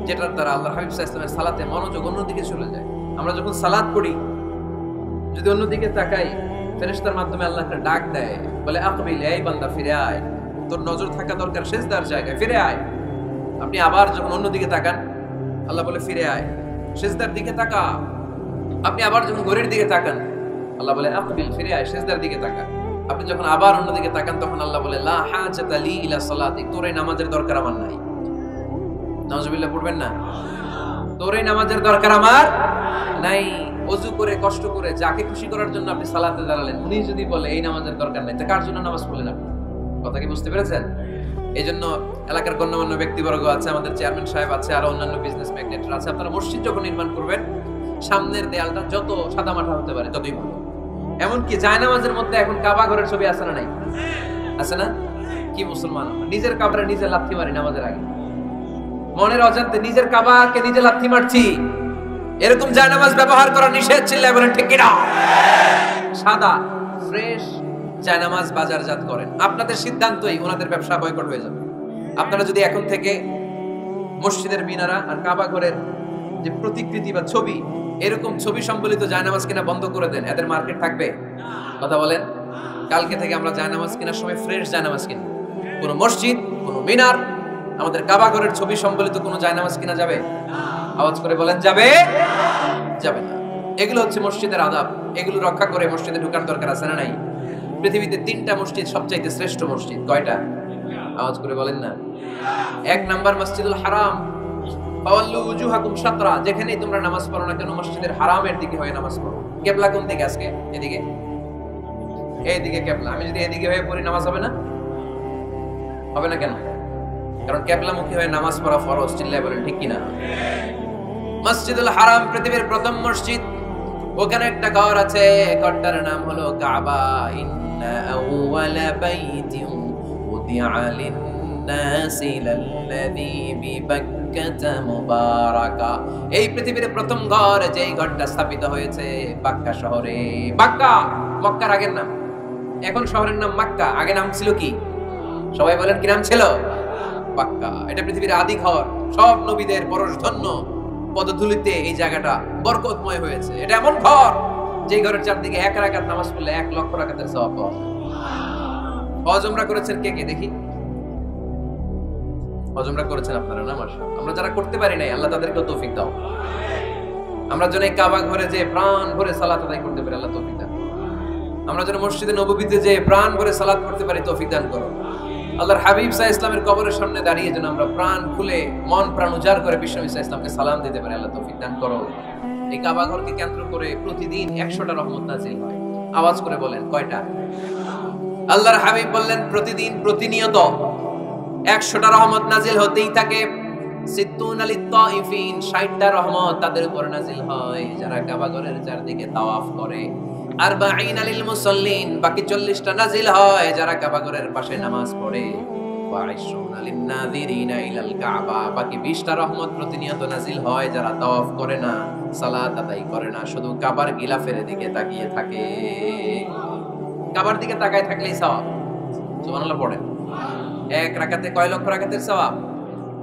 যেটার দ্বারা আল্লাহর হাবিব সাল্লাল্লাহু আলাইহি ওয়াসাল্লামের সালাতে মনোযোগ অন্যদিকে চলে যায়। আমরা যখন সালাত পড়ি, যদি অন্যদিকে তাকাই, ফেরেশতার মাধ্যমে আল্লাহ একটা ডাক দেয়, বলে আকবিল, এই বান্দা ফিরে আয়, তোর নজর থাকা দরকার সিজদার জায়গায়, ফিরে আয়। আপনি আবার যখন অন্যদিকে তাকান, আল্লাহ বলে ফিরে আয়, সিজদার দিকে তাকা। আপনি আবার যখন ঘড়ির দিকে তাকান, আল্লাহ বলে আকবিল, ফিরে আয়, সিজদার দিকে তাকা। আপনি যখন আবার অন্যদিকে তাকান, তখন আল্লাহ বলে লা হাজাতা লি ইলা সালাতি, তোর এই নামাজের দরকার আমার নাই। নাউজুবিল্লাহ পড়বেন না? তোর এই নামাজের দরকার আমার নাই। ওযু করে কষ্ট করে যাকে খুশি করার জন্য আপনি সালাতে দাঁড়ালেন, উনি যদি বলে এই নামাজের দরকার নাই, তা কার জন্য নামাজ পড়লেন আপনি? কথা কি বুঝতে পেরেছেন? এই জন্য এলাকার গণ্যমান্য ব্যক্তিবর্গ আছে, আমাদের চেয়ারম্যান সাহেব আছে, আর অন্যান্য বিজনেস ম্যাগনেটরা আছে, আপনারা মসজিদ যখন নির্মাণ করবেন, সামনের দেয়ালটা যত সাদামাটা হতে পারে ততই ভালো। এমনকি জায়নামাজের মধ্যে এখন কাবা ঘরের ছবি আছে না নাই? আছে না? কি মুসলমান নিজের কাবারে নিজে লাথি মারি নামাজের আগে, মনের অজান্তে নিজের কাবাকে নিজে লাথি মারছি। এরকম জায়নামাজ ব্যবহার করা নিষেধ ছিল, বলেন ঠিক কি না? সাদা ফ্রেশ জায়নামাজ বাজারজাত করেন, আপনাদের সিদ্ধান্তই ওনাদের ব্যবসা বয়কট হয়ে যাবে। আপনারা যদি এখন থেকে মসজিদের মিনারা আর কাবা ঘরের যে প্রতিকৃতি বা ছবি, এরকম ছবি সম্বলিত জায়নামাজ কিনা বন্ধ করে দেন, এদের মার্কেট থাকবে? কথা বলেন। কালকে থেকে আমরা জায়নামাজ কেনার সময় ফ্রেশ জায়নামাজ কিনব। কোনো মসজিদ, কোনো মিনার, আমাদের কাবা ঘরের ছবি সম্বলিত কোনো জায়নামাজ কিনা যাবে? আওয়াজ করে বলেন, যাবে? যাবে না। এগুলো হচ্ছে মসজিদের আদাব, এগুলো রক্ষা করে মসজিদে ঢোকার দরকার আছে না নাই? পৃথিবীতে 3টা মসজিদ সবচাইতে শ্রেষ্ঠ মসজিদ, কয়টা? আওয়াজ করে বলেন না। 1 নাম্বার মসজিদুল হারাম, ফাওয়াল্লু উজুহাকুম শাতরা, যেখানেই তোমরা নামাজ পড়ো না কেন মসজিদের হারামের দিকে হয়ে নামাজ পড়ো। কিবলা কোন দিকে আজকে? এদিকে, এইদিকে কিবলা। আমি যদি এদিকে হয়ে পড়ি নামাজ হবে না? হবে না কেন? কারণ কিবলামুখী হয়ে নামাজ পড়া ফরজ। চিল্লায় বলেন ঠিক কিনা? মসজিদুল হারাম পৃথিবীর প্রথম মসজিদ। ওখানে একটা ঘর আছে, ঘরটার নাম হলো কাবা। ইন্না আউওয়ালা বাইতিন উদিআ লিন-নাসি লাল্লাযী বিবাক্কাতা মুবারাকা। এই পৃথিবীর প্রথম ঘর, যেই ঘরটা স্থাপিত হয়েছে বাক্কা শহরে। বাক্কা মক্কার আগের নাম, এখন শহরের নাম মক্কা। আগে নাম ছিল কি? সবাই বলেন, কি নাম ছিল? বাক্কা। এটা পৃথিবীর আদি ঘর। সব নবীদের পরশধন্য পদধূলিতে এই জায়গাটা বরকতময় হয়েছে। এটা এমন ঘর যে ঘরের চারদিকে 1 রাকাত নামাজ পড়লে 1 লক্ষ রাকাতের সওয়াব পাওয়া যায়। হজ উমরা করেছেন কে কে দেখি? হজ উমরা করেছেন আপনারা না? মাশাআল্লাহ। আমরা যারা করতে পারি নাই, আল্লাহ তাদেরকে তৌফিক দাও। আমরা যেন এই কাবা ঘরে যে প্রাণ ভরে সালাত আদায় করতে পারি, আল্লাহ তৌফিক দান। আমরা যেন মসজিদে নববীতে যে প্রাণ ভরে সালাত করতে পারি, তৌফিক দান করো। আল্লাহর হাবিব সাল্লাল্লাহু আলাইহি ওয়াসাল্লামের কবরের সামনে দাঁড়িয়ে যেন আমরা প্রাণ খুলে মন প্রাণ উজাড় করে বিশ্বনবী সাল্লাল্লাহু আলাইহি ওয়াসাল্লামকে সালাম দিতে পারি, আল্লাহ তৌফিক দান করো। এই কাবা ঘরকে কেন্দ্র করে প্রতিদিন 100টা রহমত নাযিল হয়। আওয়াজ করে বলেন, কয়টা? আল্লাহর হাবিব বললেন, প্রতিদিন প্রতিনিয়ত 100টা রহমত নাযিল হতেই থাকে। সিত্তুনা লিত-তাইফিন, 60টা রহমত তাদের উপর নাযিল হয় যারা কাবা ঘরের চারদিকে তাওয়াফ করে। 40 লিল মুসাল্লিন, বাকি 40টা নাযিল হয় যারা কাবা ঘরের পাশে নামাজ পড়ে। 20 লিন-নাযিরিনা ইলাল কাবা, বাকি 20টা রহমত প্রতিনিয়ত নাযিল হয় যারা তাওয়াফ করে না, সালাত আদায় করে না, শুধু কাবার গিলাফের দিকে তাকিয়ে থাকে। কাবার দিকে তাকায় থাকলেই সওয়াব। সুবহানাল্লাহ পড়েন। 1 রাকাতে কয় লক্ষ রাকাতের সওয়াব?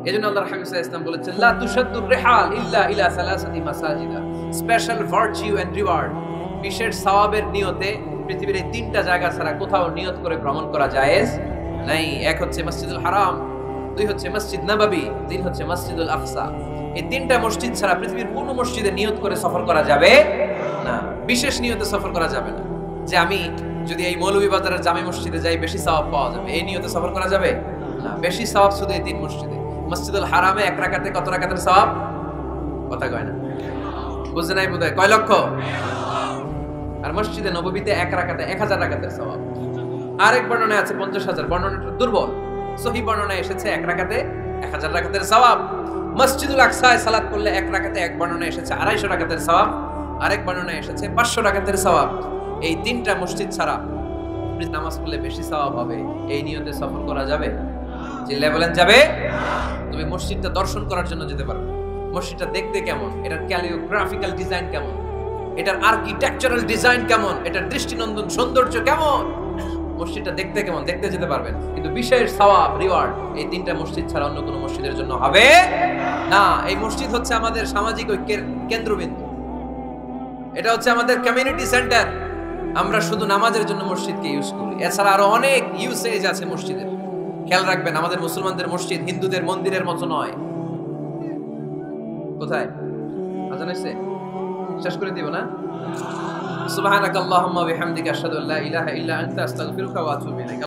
এজন্য আল্লাহর হাবিব সাল্লাল্লাহু আলাইহি ওয়াসাল্লাম বলেছেন, লা তুশাদ্দুর রিহাল ইল্লা ইলা সালাসাতি মাসাজিদা, স্পেশাল ভার্চু এন্ড রিওয়ার্ড, বিশেষ সওয়াবের নিয়তে পৃথিবীর এই 3টা জায়গা ছাড়া কোথাও নিয়ত করে ভ্রমণ করা জায়েজ নাই। 1 হচ্ছে মসজিদুল হারাম, 2 হচ্ছে মসজিদ নববী, 3 হচ্ছে মসজিদুল আকসা। এই 3টা মসজিদ ছাড়া পৃথিবীর কোনো মসজিদে নিয়ত করে সফর করা যাবে না। বিশেষ নিয়তে সফর করা যাবে না, যে আমি যদি এই মৌলভীবাজারের জামে মসজিদে যাই বেশি সওয়াব পাওয়া যাবে, এই নিয়তে সফর করা যাবে না। বেশি সওয়াব শুধু এই 3 মসজিদে। মসজিদুল হারামে 1 রাকাতে কত রাকাতের সওয়াব? কথা কয় না, বুঝে নাই বোধহয়। কয় লক্ষ? আর মসজিদে নববীতে 1 রাকাতে 1000 রাকাতের সওয়াব। আরেক বর্ণনায় আছে 50,000, বর্ণনাটা দুর্বল। সহিহ বর্ণনায় এসেছে 1 রাকাতে 1000 রাকাতের সওয়াব। মসজিদুল আকসায় সালাত করলে 1 রাকাতে, এক বর্ণনায় এসেছে 250 রাকাতের সওয়াব, আরেক বর্ণনায় এসেছে 500 রাকাতের সওয়াব। এই 3টা মসজিদ ছাড়া নামাজ পড়লে বেশি সওয়াব হবে, এই নিয়তে সফর করা যাবে? চিল্লায় বলেন, যাবে? তুমি মসজিদটা দর্শন করার জন্য যেতে পারবে। মসজিদটা দেখতে কেমন, এটার ক্যালিওগ্রাফিক্যাল ডিজাইন কেমন, এটার আর্কিটেকচারাল ডিজাইন কেমন, এটার দৃষ্টিনন্দন সৌন্দর্য কেমন, মসজিদটা দেখতে কেমন, দেখতে যেতে পারবেন। কিন্তু বিশেষ সওয়াব রিওয়ার্ড এই 3টা মসজিদ ছাড়া অন্য কোনো মসজিদের জন্য হবে না। এই মসজিদ হচ্ছে আমাদের সামাজিক ঐক্যের কেন্দ্রবিন্দু, এটা হচ্ছে আমাদের কমিউনিটি সেন্টার। আমরা শুধু নামাজের জন্য মসজিদকে ইউজ করি, এছাড়া আরো অনেক ইউসেজ আছে মসজিদের। খেয়াল রাখবেন, আমাদের মুসলমানদের মসজিদ হিন্দুদের মন্দিরের মতো নয়। কোথায় আজান হইছে? শেষ করে দিব না? সুবহানাকাল্লাহুম্মা ওয়া বিহামদিকা আশহাদু আল্লা ইলাহা ইল্লা আনতা আস্তাগফিরুকা ওয়া আতুবু ইলাইক।